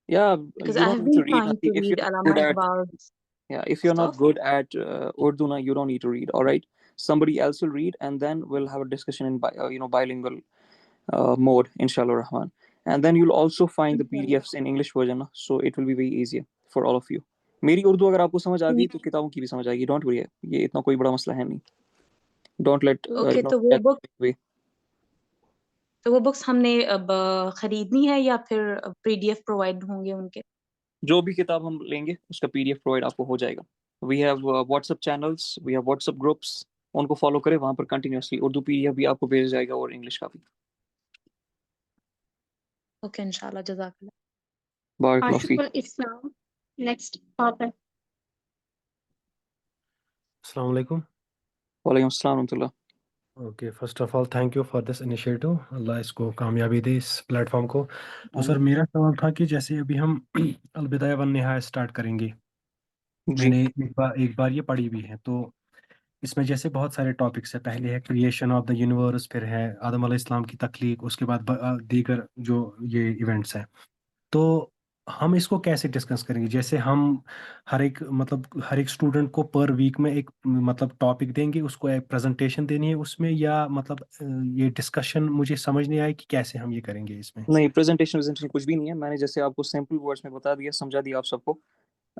Yeah, Because you I don't have need been to read. trying to If read you're not Allama good at Iqbal's Yeah, if you're not stuff. good at Urdu, na, you don't need to read. All right, somebody else will read, and then we'll have a discussion in bilingual mode, inshallah rahman. And then you'll also find the PDFs in English version, na, so it will be very easier for all of you. میری اردو اگر آپ کو سمجھ آ گئی تو کتابوں کی بھی سمجھ آئے گی. Don't worry. یہ اتنا کوئی بڑا مسئلہ ہے نہیں. Don't let okay. تو وہ بکس ہم نے اب خریدنی ہے یا پھر PDF پرووائڈ ہوں گے ان کے؟ جو بھی کتاب ہم لیں گے اس کا PDF پرووائڈ آپ کو ہو جائے گا. We have WhatsApp channels, we have WhatsApp groups, ان کو فالو کریں, وہاں پر کنٹینیوسلی اردو PDF بھی آپ کو بھیجا جائے گا اور انگلش کا بھی. اوکے انشاءاللہ, جزاک اللہ. بارک اللہ عاشق فیک. الاسلام نیکسٹ آپ ہے. السلام علیکم. وعلیکم السلام ورحمۃ اللہ. Okay, first of all thank you for this initiative. اللہ اس کو کامیابی دے, اس پلیٹ فارم کو. تو سر میرا سوال تھا کہ جیسے ابھی ہم البدایہ والنہایہ اسٹارٹ کریں گے, میں جی نے ایک بار یہ پڑھی بھی ہے, تو اس میں جیسے بہت سارے ٹاپکس ہیں. پہلے ہے کریشن آف دا یونیورس, پھر ہے آدم علیہ السلام کی تخلیق, اس کے بعد دیگر جو یہ ایونٹس ہیں. تو ہم اس کو کیسے ڈسکس کریں گے؟ جیسے ہم ہر ایک اسٹوڈنٹ کو پر ویک میں ایک مطلب ٹاپک دیں گے, اس کو ایک پریزنٹیشن دینی ہے اس میں, یا مطلب یہ ڈسکشن مجھے سمجھ نہیں آئی کہ کیسے ہم یہ کریں گے اس میں. نہیں, پریزنٹیشن کچھ بھی نہیں ہے. میں نے جیسے آپ کو سمپل ورڈس میں بتا دیا, سمجھا دیا آپ سب کو.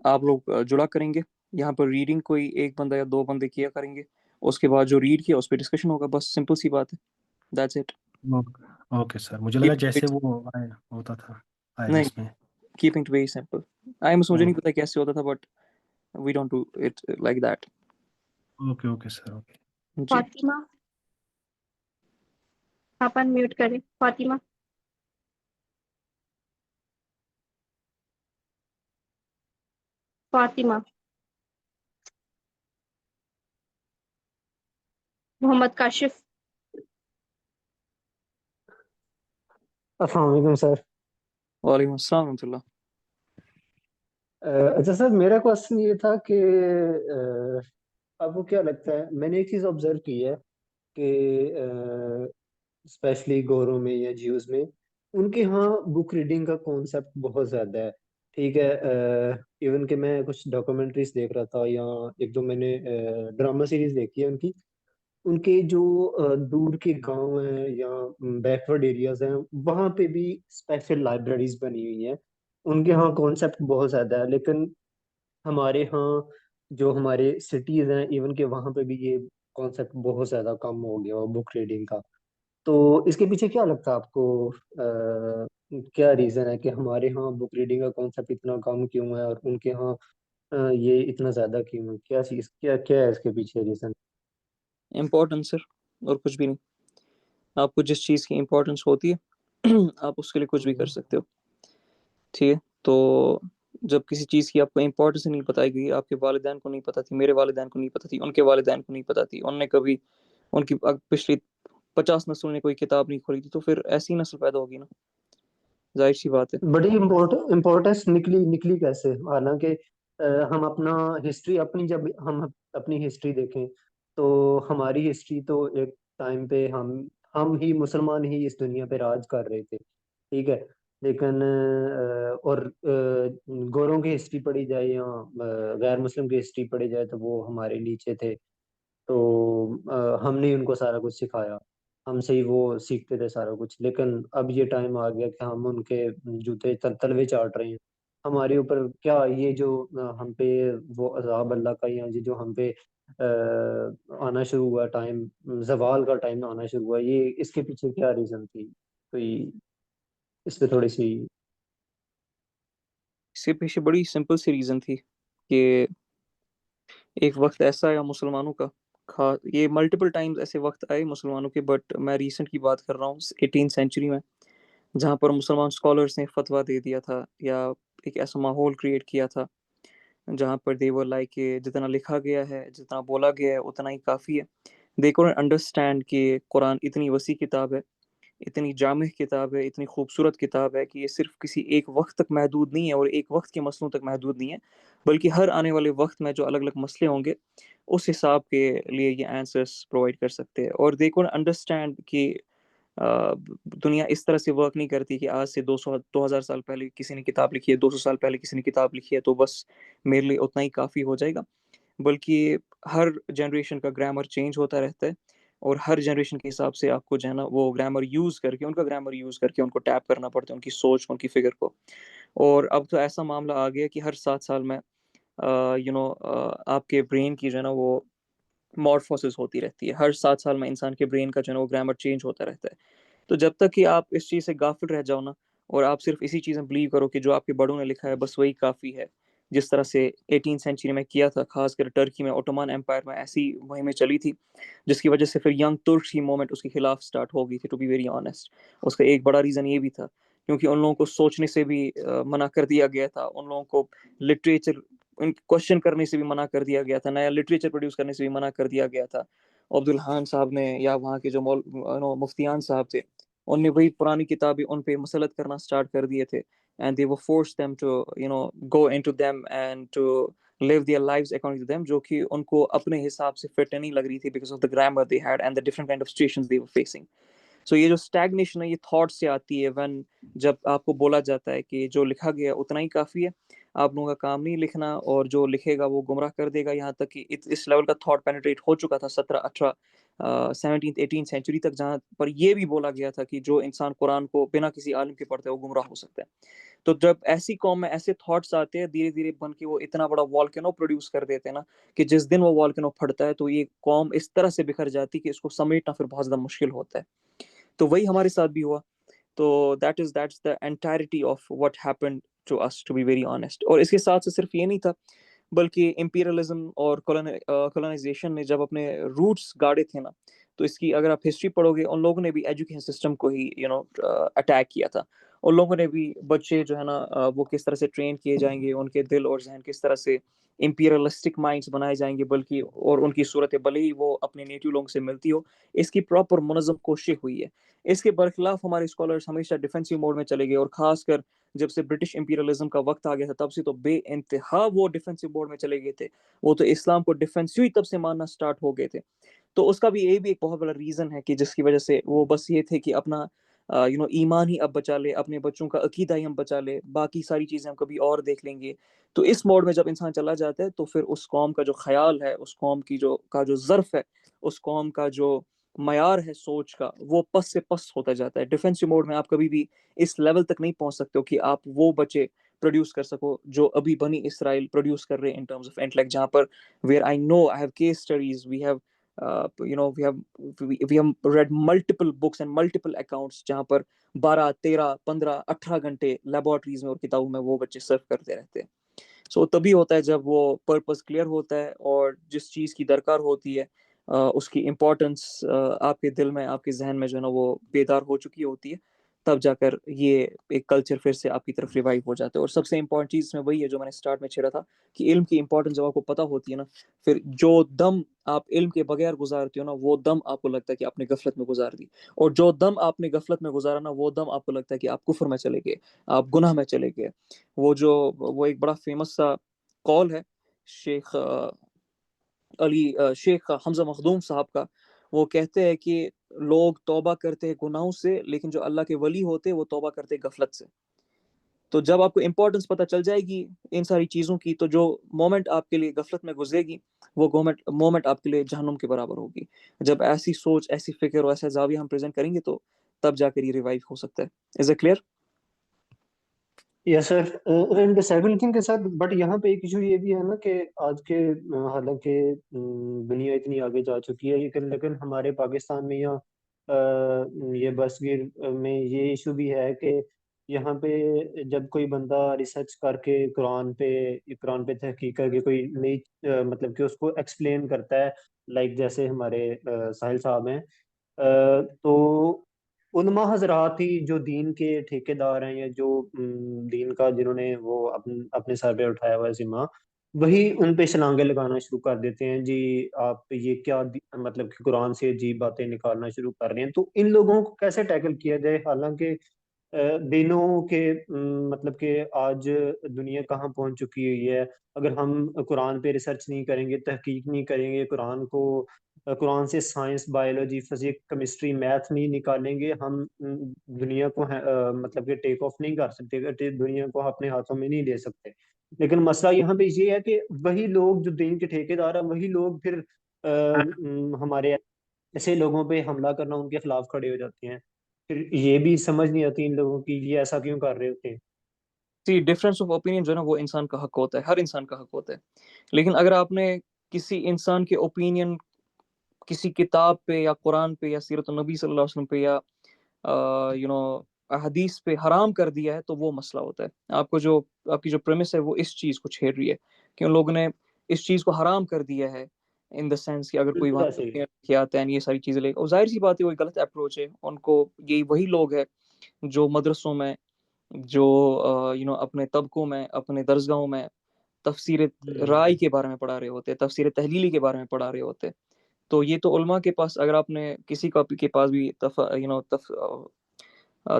آپ لوگ جڑا کریں گے یہاں پر, ریڈنگ کوئی ایک بندہ یا دو بندے کیا کریں گے, اس کے بعد جو ریڈ کیا اس پہ ڈسکشن ہوگا, بس سمپل سی بات ہے. That's it. اوکے سر, مجھے لگا جیسے وہ ہوتا تھا آئے گا نہیں, اس میں. Keeping it very simple. مجھے نہیں پتا کیسے ہوتا تھا, but we don't do it like that. Okay okay sir, okay. جی فاطمہ, آپ میوٹ کریں. فاطمہ, فاطمہ. محمد کاشف, السلام علیکم سر. وعلیکم السلام ورحمۃ اللہ. اچھا سر, میرا کوشچن یہ تھا کہ آپ کو کیا لگتا ہے, میں نے ایک چیز آبزرو کی ہے کہ اسپیشلی گوروں میں یا جیوز میں, ان کے ہاں بک ریڈنگ کا کانسیپٹ بہت زیادہ ہے. ٹھیک ہے, ایون کہ میں کچھ ڈاکومنٹریز دیکھ رہا تھا, یا ایک دو میں نے ڈرامہ سیریز دیکھی ہے ان کے جو دور کے گاؤں ہیں یا بیکورڈ ایریاز ہیں, وہاں پہ بھی اسپیشل لائبریریز بنی ہوئی ہیں. ان کے ہاں کانسیپٹ بہت زیادہ ہے, لیکن ہمارے ہاں جو ہمارے سٹیز ہیں, ایون کہ وہاں پہ بھی یہ کانسیپٹ بہت زیادہ کم ہو گیا بک ریڈنگ کا. تو اس کے پیچھے کیا لگتا ہے آپ کو, کیا ریزن ہے کہ ہمارے ہاں بک ریڈنگ کا کانسیپٹ اتنا کم کیوں ہے, اور ان کے ہاں یہ اتنا زیادہ کیوں ہے؟ کیا چیز, کیا ہے اس کے پیچھے ریزن؟ امپورٹنس سر, اور کچھ بھی نہیں. آپ کو جس چیز کی امپورٹنس ہوتی ہے آپ اس کے لیے کچھ بھی کر سکتے ہو. ٹھیک ہے, تو جب کسی چیز کی آپ کو امپورٹنس نہیں بتائی گئی, آپ کے والدین کو نہیں پتا تھی, میرے والدین کو نہیں پتا تھی, ان کے والدین کو نہیں پتا تھی, ان نے کبھی ان کی پچھلی 50 نسلوں نے کوئی کتاب نہیں کھولی تھی, تو پھر ایسی نسل پیدا ہوگی نا, ظاہر سی بات ہے. بڑی امپورٹنس نکلی کیسے؟ حالانکہ ہم اپنا ہسٹری جب ہم اپنی ہسٹری دیکھیں تو ہماری ہسٹری تو ایک ٹائم پہ ہم ہی مسلمان ہی اس دنیا پہ راج کر رہے تھے. ٹھیک ہے, لیکن اور گوروں کی ہسٹری پڑھی جائے یا غیر مسلم کی ہسٹری پڑھی جائے تو وہ ہمارے نیچے تھے. تو ہم نے ان کو سارا کچھ سکھایا, ہم سے ہی وہ سیکھتے تھے سارا کچھ. لیکن اب یہ ٹائم آ گیا کہ ہم ان کے جوتے تلوے چاٹ رہے ہیں. ہمارے اوپر کیا یہ جو ہم پہ وہ عذاب اللہ کا, یا جو ہم پہ آنا شروع ہوا ٹائم, زوال کا ٹائم آنا شروع ہوا, یہ اس کے پیچھے کیا ریزن تھی؟ کوئی اس پہ تھوڑی سی. اس کے پیچھے بڑی سمپل سی ریزن تھی کہ ایک وقت ایسا آیا مسلمانوں کا, یہ ملٹیپل ٹائمز ایسے وقت آئے مسلمانوں کے, بٹ میں ریسنٹ کی بات کر رہا ہوں 18 سینچری میں, جہاں پر مسلمان اسکالرس نے فتویٰ دے دیا تھا, یا ایک ایسا ماحول کریٹ کیا تھا جہاں پر they were like کہ جتنا لکھا گیا ہے, جتنا بولا گیا ہے اتنا ہی کافی ہے. they couldn't understand کہ قرآن اتنی وسیع کتاب ہے, اتنی جامع کتاب ہے, اتنی خوبصورت کتاب ہے کہ یہ صرف کسی ایک وقت تک محدود نہیں ہے اور ایک وقت کے مسئلوں تک محدود نہیں ہے, بلکہ ہر آنے والے وقت میں جو الگ الگ مسئلے ہوں گے اس حساب کے لیے یہ آنسرس پرووائڈ کر سکتے ہیں. اور they couldn't understand کہ دنیا اس طرح سے ورک نہیں کرتی کہ آج سے 2000 سال پہلے کسی نے کتاب لکھی ہے, 200 سال پہلے کسی نے کتاب لکھی ہے, تو بس میرے لیے اتنا ہی کافی ہو جائے گا. بلکہ ہر جنریشن کا گرامر چینج ہوتا رہتا ہے, اور ہر جنریشن کے حساب سے آپ کو جو ہے نا وہ گرامر یوز کر کے, ان کا گرامر یوز کر کے ان کو ٹیپ کرنا پڑتا ہے, ان کی سوچ, ان کی فگر کو. اور اب تو ایسا معاملہ آ گیا کہ ہر 7 سال میں آپ کے برین کی جو ہے نا وہ مارفوسس ہوتی رہتی ہے. ہر 7 سال میں انسان کے برین کا جو ہے نا وہ گرامر چینج ہوتا رہتا ہے. تو جب تک کہ آپ اس چیز سے غافل رہ جاؤ نا, اور آپ صرف اسی چیز میں بلیو کرو کہ جو آپ کے بڑوں نے لکھا ہے بس وہی کافی ہے, جس طرح سے 18 سینچری میں کیا تھا، خاص کر ٹرکی میں اوٹومان امپائر میں ایسی مہمیں چلی تھی جس کی وجہ سے پھر ینگ ترکس ہی مومنٹ اس کے خلاف سٹارٹ ہو گئی تھی. ٹو بی ویری آنیسٹ اس کا ایک بڑا ریزن یہ بھی تھا کیونکہ ان لوگوں کو سوچنے سے بھی منع کر دیا گیا تھا، ان لوگوں کو لٹریچر کوشچن کرنے سے بھی منع کر دیا گیا تھا، نیا لٹریچر پروڈیوس کرنے سے بھی منع کر دیا گیا تھا. عبدالحان صاحب نے یا وہاں کے جو مفتیان صاحب تھے ان نے وہی پرانی کتابیں ان پہ مسلط کرنا سٹارٹ کر دیے تھے. And they were forced them to go into them and to live their lives according to them, جو کہ ان کو اپنے حساب سے فٹ نہیں لگ رہی تھی because of the grammar they had and the different kind of situations they were facing. So یہ جو stagnation ہے یہ thought سے آتی ہے when جب آپ کو بولا جاتا ہے کہ جو لکھا گیا اتنا ہی کافی ہے، آپ لوگوں کا کام نہیں لکھنا، اور جو لکھے گا وہ گمراہ کر دے گا. یہاں تک کہ اس لیول کا تھاٹ پینیٹریٹ ہو چکا تھا 17 18 17 18 سینچری تک، جہاں پر یہ بھی بولا گیا تھا کہ جو انسان قرآن کو بنا کسی عالم کے پڑھتا ہے وہ گمراہ ہو سکتا ہے. تو جب ایسی قوم میں ایسے تھاٹس آتے ہیں دھیرے دھیرے بن کے وہ اتنا بڑا والکینو پروڈیوس کر دیتے ہیں نا کہ جس دن وہ والکینو پھٹتا ہے تو یہ قوم اس طرح سے بکھر جاتی کہ اس کو سمیٹنا پھر بہت زیادہ مشکل ہوتا ہے. تو وہی ہمارے ساتھ بھی ہوا. تو that's the entirety of what happened to us, to be very honest. اور اس کے ساتھ سے صرف یہ نہیں تھا بلکہ امپیریلزم اور کولونائزیشن نے جب اپنے روٹس گاڑے تھے نا، تو اس کی اگر آپ ہسٹری پڑھو گے ان لوگوں نے بھی ایجوکیشن سسٹم کو ہی اٹیک کیا تھا. ان لوگوں نے بھی بچے جو ہے نا وہ کس طرح سے ٹرین کیے جائیں گے، ان کے دل اور ذہن کس طرح سے امپیریلسٹک مائنڈس بنائے جائیں گے، بلکہ اور ان کی صورت بھلے ہی وہ اپنے نیٹیو لوگوں سے ملتی ہو، اس کی پراپر منظم کوشش ہوئی ہے. اس کے برخلاف ہمارے اسکالرس ہمیشہ ڈیفینسو موڈ میں چلے گئے، اور خاص کر جب سے برٹش امپیریلزم کا وقت آ گیا تھا تب سے تو بے انتہا وہ ڈیفینسو موڈ میں چلے گئے تھے. وہ تو اسلام کو ڈیفینسو ہی تب سے ماننا سٹارٹ ہو گئے تھے. تو اس کا بھی یہ بھی ایک بہت بڑا ریزن ہے کہ جس کی وجہ سے وہ بس یہ تھے کہ اپنا ایمان ہی اب بچا لے، اپنے بچوں کا عقیدہ ہی ہم بچا لے، باقی ساری چیزیں ہم کبھی اور دیکھ لیں گے. تو اس موڈ میں جب انسان چلا جاتا ہے تو پھر اس قوم کا جو خیال ہے، اس قوم کی جو ظرف ہے، اس قوم کا جو معیار ہے سوچ کا، وہ پس سے پس ہوتا جاتا ہے. ڈیفینسو موڈ میں آپ کبھی بھی اس لیول تک نہیں پہنچ سکتے ہو کہ آپ وہ بچے پروڈیوس کر سکو جو ابھی بنی اسرائیل پروڈیوس کر رہے ہیں ان ٹرمز آف انٹلیکٹ، جہاں پر where I know I have case studies, we have read multiple books and multiple accounts جہاں پر 12 13 15 18 گھنٹے لیبارٹریز میں اور کتابوں میں وہ بچے سرو کرتے رہتے ہیں. سو تبھی ہوتا ہے جب وہ پرپس کلیئر ہوتا ہے اور جس چیز کی درکار ہوتی ہے اس کی امپورٹنس آپ کے دل میں، آپ کے ذہن میں جو ہے نا وہ بیدار ہو چکی ہوتی ہے، تب جا کر یہ ایک کلچر پھر سے آپ کی طرف ریوائیو ہو جاتا ہے. اور سب سے امپورٹنٹ چیز میں وہی ہے جو میں نے اسٹارٹ میں چھیڑا تھا کہ علم کی امپورٹنس جب آپ کو پتہ ہوتی ہے نا، پھر جو دم آپ علم کے بغیر گزارتے ہو نا وہ دم آپ کو لگتا ہے کہ آپ نے غفلت میں گزار دی، اور جو دم آپ نے غفلت میں گزارا نا وہ دم آپ کو لگتا ہے کہ آپ کفر میں چلے گئے، آپ گناہ میں چلے گئے. وہ ایک بڑا فیمس سا قول ہے شیخ حمزہ مخدوم صاحب کا. وہ کہتے ہیں کہ لوگ توبہ کرتے ہیں گناہوں سے، لیکن جو اللہ کے ولی ہوتے وہ توبہ کرتے غفلت سے. تو جب آپ کو امپورٹنس پتہ چل جائے گی ان ساری چیزوں کی، تو جو مومنٹ آپ کے لیے غفلت میں گزرے گی وہ مومنٹ آپ کے لیے جہنم کے برابر ہوگی. جب ایسی سوچ، ایسی فکر اور ایسا زاویہ ہم پریزنٹ کریں گے تو تب جا کر یہ ریوائیو ہو سکتا ہے. Is it clear? Yes sir. And second thing کے ساتھ بٹ یہاں پہ ایک ایشو یہ بھی ہے نا کہ آج کے حالانکہ دنیا اتنی آگے جا چکی ہے لیکن ہمارے پاکستان میں یہ برصغیر میں یہ ایشو بھی ہے کہ یہاں پہ جب کوئی بندہ ریسرچ کر کے قرآن پہ تحقیق کر کے کوئی نئی مطلب کہ اس کو ایکسپلین کرتا ہے، لائک جیسے ہمارے ساحل صاحب ہیں، تو علماء حضرات ہی جو دین کے ٹھیکیدار ہیں یا جو دین کا جنہوں نے وہ اپنے سر پہ اٹھایا ہوا ہے ذمہ، وہی ان پہ شلانگیں لگانا شروع کر دیتے ہیں. جی آپ یہ کیا مطلب کہ قرآن سے عجیب باتیں نکالنا شروع کر رہے ہیں. تو ان لوگوں کو کیسے ٹیکل کیا جائے؟ حالانکہ دینوں کے مطلب کہ آج دنیا کہاں پہنچ چکی ہوئی ہے. اگر ہم قرآن پہ ریسرچ نہیں کریں گے، تحقیق نہیں کریں گے، قرآن سے science, biology, physics, chemistry, math نہیں نکالیں گے، ہم دنیا کو مطلب کہ ٹیک آف نہیں کر سکتے، دنیا کو اپنے ہاتھوں میں نہیں لے سکتے. لیکن مسئلہ یہاں پہ یہ ہے کہ وہی لوگ جو دین کے ٹھیکیدار ہیں، وہی لوگ پھر ہمارے ایسے لوگوں پہ حملہ کرنا، ان کے خلاف کھڑے ہو جاتے ہیں. پھر یہ بھی سمجھ نہیں آتی ان لوگوں کی یہ ایسا کیوں کر رہے ہوتے ہیں. ڈفرینس آف اوپینین جو ہے نا وہ انسان کا حق ہوتا ہے، ہر انسان کا حق ہوتا ہے. لیکن اگر آپ نے کسی انسان کے اوپینین کسی کتاب پہ یا قرآن پہ یا سیرت النبی صلی اللہ علیہ وسلم پہ یا حدیث پہ حرام کر دیا ہے تو وہ مسئلہ ہوتا ہے. آپ کی جو پریمس ہے وہ اس چیز کو چھیڑ رہی ہے کہ ان لوگوں نے اس چیز کو حرام کر دیا ہے ان دا سینس کہ اگر کوئی بالکل ایسے ہی. وہاں کیا آتا ہے یہ ساری چیزیں لے, اور ظاہر سی بات ہے وہ غلط اپروچ ہے. ان کو یہی وہی لوگ ہے جو مدرسوں میں, جو اپنے طبقوں میں, اپنے درسگاہوں میں تفسیر رائے کے بارے میں پڑھا رہے ہوتے, تفسیر تحلیلی کے بارے میں پڑھا رہے ہوتے. تو یہ تو علماء کے پاس, اگر آپ نے کسی کے پاس بھی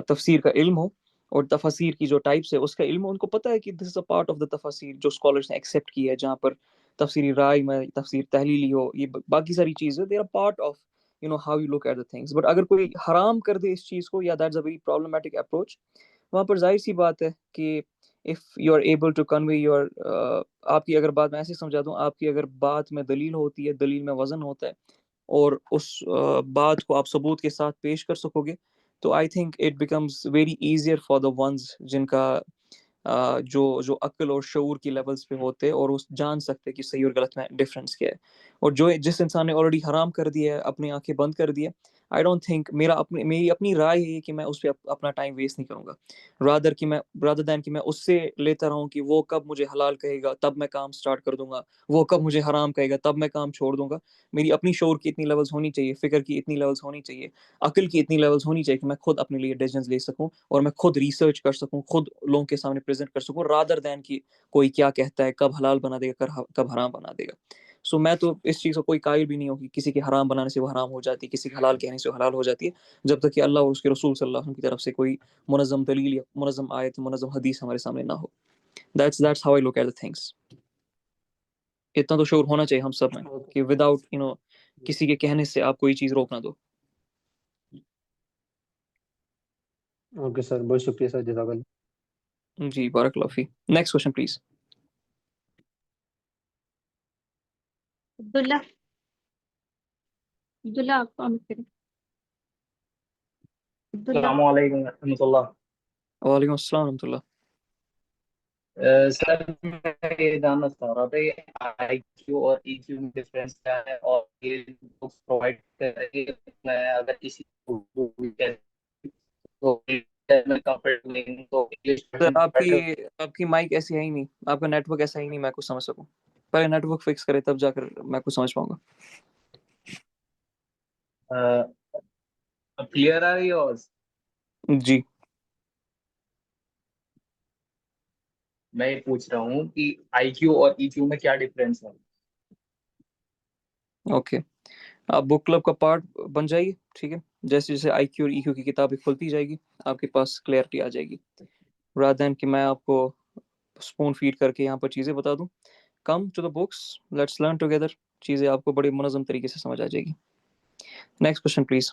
تفسیر کا علم ہو اور تفاسیر کی جو ٹائپس ہے اس کا علم ہو, ان کو پتہ ہے کہ دس از اے پارٹ آف دا تفاسیر جو اسکالرس نے ایکسیپٹ کی ہے, جہاں پر تفسیری رائے میں تفسیر تحلیلی ہو, یہ باقی ساری چیزیں they are part of how you look at the things. But اگر کوئی حرام کر دے اس چیز کو, یا that's a very problematic approach, وہاں پر ظاہر سی بات ہے کہ if you are able to convey your آپ کی اگر بات میں ایسے سمجھا دوں, آپ کی اگر بات میں دلیل ہوتی ہے, دلیل میں وزن ہوتا ہے, اور اس بات کو آپ ثبوت کے ساتھ پیش کر سکو گے, تو I think it becomes very easier for the ones جن کا جو عقل اور شعور کی لیولز پہ ہوتے اور اس جان سکتے کہ صحیح اور غلط میں ڈفرینس کیا ہے. اور جس انسان نے آلریڈی حرام کر دیا ہے, اپنی آنکھیں بند کر دی ہے, آئی ڈونٹ تھنک, میری اپنی رائے ہے کہ میں اس پہ اپنا ٹائم ویسٹ نہیں کروں گا, رادر دین کہ میں اس سے لیتا رہوں کہ وہ کب مجھے حلال کہے گا تب میں کام سٹارٹ کر دوں گا, وہ کب مجھے حرام کہے گا تب میں کام چھوڑ دوں گا. میری اپنی شعور کی اتنی لیولز ہونی چاہیے, فکر کی اتنی لیولز ہونی چاہیے, عقل کی اتنی لیولز ہونی چاہیے کہ میں خود اپنے لیے ڈیسیژنز لے سکوں, اور میں خود ریسرچ کر سکوں, خود لوگوں کے سامنے پریزنٹ کر سکوں, رادر دین کہ کوئی کیا کہتا ہے, کب حلال بنا دے گا, کب حرام بنا دے گا. سو میں تو اس چیز کو کوئی قائل بھی نہیں ہوں کہ کسی کے حرام بنانے سے وہ حرام ہو جاتی ہے, کسی کے حلال کہنے سے وہ حلال ہو جاتی ہے, جب تک کہ اللہ اور اس کے رسول صلی اللہ علیہ وسلم کی طرف سے کوئی منظم دلیل یا منظم آیت, منظم حدیث ہمارے سامنے نہ ہو. That's how I look at the things. اتنا تو شعور ہونا چاہیے ہم سب میں کہ وداؤٹ کسی کے کہنے سے آپ کوئی چیز روک نہ دو. اوکے سر, بہت شکریہ سر, جزاک اللہ. جی بارک اللہ فی. Next question please. عبداللہ آپ کو آن کریں. عبداللہ السلام علیکم ورحمۃ اللہ. وعلیکم السلام ورحمۃ اللہ. سر میں یہ جاننا چاہ رہا تھا کہ آئی کیو اور ای کیو میں ڈفرینس کیا ہے, اور یہ بکس پرووائڈ کر رہی ہے, میں اگر کسی آپ کی مائک ایسی ہے ہی نہیں, آپ کا نیٹ ورک ایسا ہی نہیں میں کچھ سمجھ سکوں. پہلے نیٹ ورک فکس کرے تب جا کر میں کچھ سمجھ پاؤں گا. کلیئر آ رہی ہے؟ جی میں یہ پوچھ رہا ہوں کہ آئی کیو اور ای کیو میں کیا ڈفرینس ہے. اوکے, آپ بک کلب کا پارٹ بن جائیے, ٹھیک ہے. جیسے جیسے آئی کیو اور ای کیو کی کتابیں کھلتی جائے گی آپ کے پاس کلیئرٹی آ جائے گی, رادر دین کہ میں آپ کو اسپون فیڈ کر کے یہاں پر چیزیں بتا دوں. Come to the books, let's learn together. چیزیں آپ کو بڑے منظم طریقے سے سمجھ آ جائے گی. Next question please.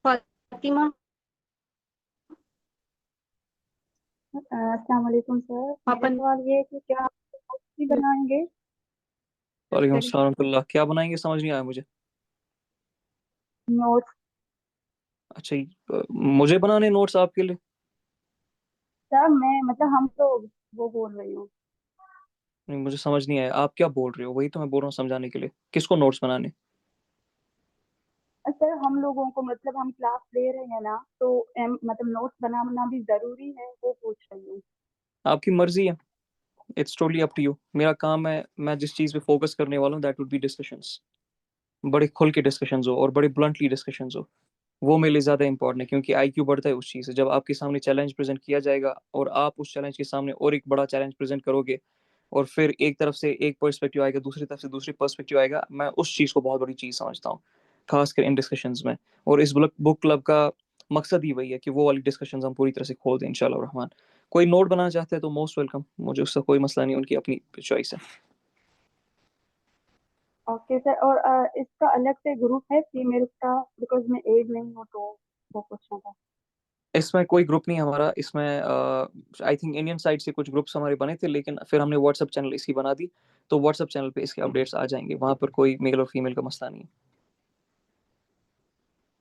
فاطمہ. السلام علیکم سر. میرا سوال یہ ہے کہ کیا آپ بھی بنائیں گے؟ وعلیکم السلام ورحمۃ اللہ. کیا بنائیں گے سمجھ نہیں آیا مجھے. نوٹس. اچھا, مجھے بنانے نوٹس آپ کے لیے؟ سر میں مطلب ہم تو وہ بول رہی ہوں. نہیں مجھے سمجھ نہیں آیا آپ کیا بول رہے ہو, وہی تو میں بول رہا ہوں سمجھانے کے لیے. کس کو نوٹس بنانے؟ سر ہم لوگوں کو مطلب ہم کلاس لے رہے ہیں نا, تو مطلب نوٹس بنانا بھی ضروری ہے, وہ پوچھ رہی ہوں. آپ کی مرضی ہے, it's totally up to you. میرا کام ہے, میں جس چیز پہ فوکس کرنے والا ہوں دیٹ وڈ بی ڈسکشنس. بڑے کھل کے ڈسکشنز ہو اور بڑے بلنٹلی ڈسکشنز ہو, وہ میرے لیے زیادہ امپورٹنٹ ہے. کیونکہ آئی کیو بڑھتا ہے اس چیز سے جب آپ کے سامنے چیلنج پریزنٹ کیا جائے گا اور آپ اس چیلنج کے سامنے اور ایک بڑا چیلنج پریزنٹ کرو گے, اور پھر ایک طرف سے ایک پرسپیکٹیو آئے گا, دوسری طرف سے دوسری پرسپیکٹیو آئے گا. میں اس چیز کو بہت بڑی چیز سمجھتا ہوں, خاص کر ان ڈسکشنز میں. اور اس بک کلب کا مقصد ہی وہی ہے کہ وہ والی ڈسکشنز ہم پوری طرح سے کھول دیں انشاءاللہ الرحمن. کوئی نوٹ بنانا چاہتے ہیں تو موسٹ ویلکم, مجھے اس سے کوئی مسئلہ نہیں, ان کی اپنی چوائس ہے. Okay sir. اور اس کا الگ سے گروپ ہے فیمیل کا, بیکاز میں ایج نہیں ہوں تو وہ پوچھنا تھا. اس میں کوئی گروپ نہیں ہمارا, اس میں آئی تھنک انڈین سائڈ سے کچھ گروپس ہمارے بنے تھے, لیکن پھر ہم نے واٹس ایپ چینل اس کی بنا دی, تو واٹس ایپ چینل پہ اس کے اپڈیٹس آ جائیں گے. وہاں پر کوئی میل اور فیمیل کا مسئلہ نہیں ہے.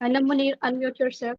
Alam Munir, unmute yourself.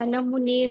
Alam Munir.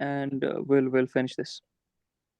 and we'll finish this.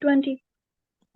20।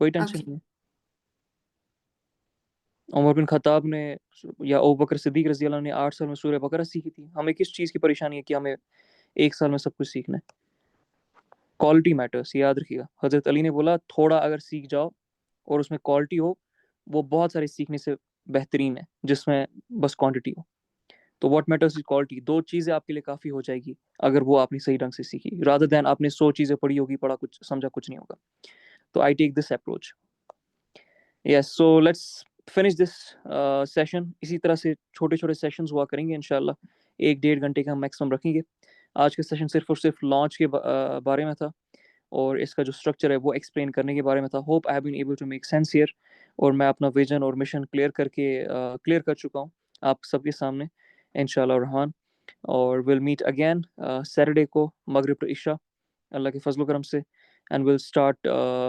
کوئی ٹینشن Okay. نہیں ہے. عمر بن خطاب نے یا ابو بکر صدیق رضی اللہ عنہ نے 8 سال میں سورہ بقرہ سیکھی تھی. ہمیں کس چیز کی پریشانی ہے کہ ہمیں 1 سال میں سب کچھ سیکھنا ہے؟ کوالٹی میٹرس, یاد رکھیے گا. حضرت علی نے بولا تھوڑا اگر سیکھ جاؤ اور اس میں کوالٹی ہو, وہ بہت سارے سیکھنے سے بہترین ہے جس میں بس کوانٹٹی ہو. تو واٹ میٹرز از کوالٹی. 2 چیزیں آپ کے لیے کافی ہو جائے گی اگر وہ آپ نے صحیح ڈھنگ سے سیکھی, رادر دین آپ نے 100 چیزیں پڑھی ہوگی, پڑھا کچھ, سمجھا کچھ نہیں ہوگا. تو I take this approach. Yes, so let's finish this session. اسی طرح سے چھوٹے چھوٹے سیشنز ہوا کریں گے انشاءاللہ. 1-1.5 گھنٹے کا ہم میکسیمم رکھیں گے. آج کا سیشن صرف اور صرف لانچ کے بارے میں تھا اور اس کا جو اسٹرکچر ہے وہ ایکسپلین کرنے کے بارے میں تھا. Hope I have been able to make sense here. اور میں اپنا ویژن اور مشن کلیئر کر چکا ہوں آپ سب کے سامنے انشاءاللہ الرحمن. اور ول میٹ اگین سیٹرڈے کو مغرب ٹو عشاء اللہ کے فضل و کرم سے, اینڈ ول اسٹارٹ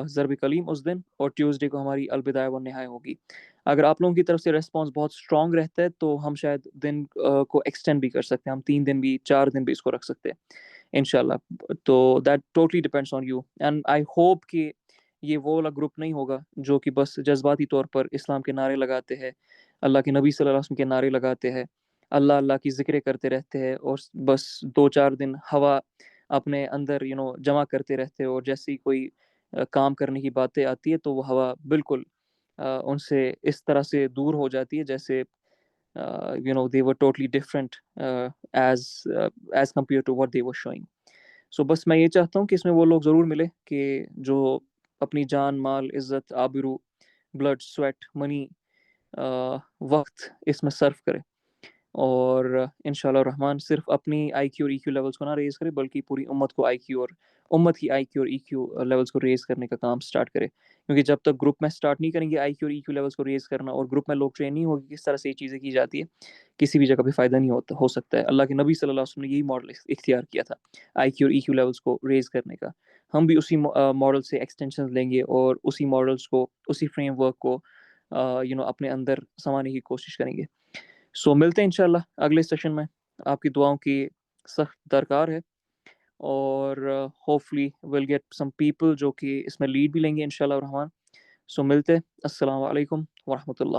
ضرب کلیم اس دن, اور ٹیوزڈے کو ہماری البدایہ والنہایہ ہوگی. اگر آپ لوگوں کی طرف سے ریسپانس بہت اسٹرانگ رہتا ہے تو ہم شاید دن کو ایکسٹینڈ بھی کر سکتے ہیں, ہم 3 دن بھی 4 دن بھی اس کو رکھ سکتے ہیں انشاءاللہ. تو that totally depends on you, and I hope کہ یہ وہ والا گروپ نہیں ہوگا جو کہ بس جذباتی طور پر اسلام کے نعرے لگاتے ہیں, اللہ کے نبی صلی اللہ علیہ وسلم کے نعرے لگاتے ہیں, اللہ اللہ کی ذکریں کرتے رہتے ہیں, اور بس 2-4 دن ہوا اپنے اندر جمع کرتے رہتے ہیں, اور جیسی کوئی کام کرنے کی باتیں آتی ہے تو وہ ہوا بالکل ان سے اس طرح سے دور ہو جاتی ہے جیسے they were totally different as compared to what they were showing. So بس میں یہ چاہتا ہوں کہ اس میں وہ لوگ ضرور ملے کہ جو اپنی جان, مال, عزت, آبرو, بلڈ, سویٹ, منی, وقت اس میں صرف کرے, اور انشاءاللہ الرحمن صرف اپنی آئی کیو اور ای کیو لیولز کو نہ ریز کرے بلکہ پوری امت کو امت کی آئی کیو اور ای کیو لیولز کو ریز کرنے کا کام سٹارٹ کرے. کیونکہ جب تک گروپ میں سٹارٹ نہیں کریں گے آئی کیو اور ای کیو لیولز کو ریز کرنا, اور گروپ میں لوگ ٹرین نہیں ہوگی کس طرح سے یہ چیزیں کی جاتی ہے, کسی بھی جگہ پہ فائدہ نہیں ہو سکتا ہے. اللہ کے نبی صلی اللہ علیہ وسلم نے یہی ماڈل اختیار کیا تھا آئی کیو اور ای کیو لیولز کو ریز کرنے کا. ہم بھی اسی ماڈل سے ایکسٹینشن لیں گے اور اسی ماڈلز کو, اسی فریم ورک کو اپنے اندر سمانے کی کوشش کریں گے. سو ملتے ہیں انشاءاللہ اگلے سیشن میں. آپ کی دعاؤں کی سخت درکار ہے, اور hopefully will get some people جو کہ اس میں لیڈ بھی لیں گے انشاءاللہ الرحمن. سو ملتے. السلام علیکم ورحمۃ اللہ.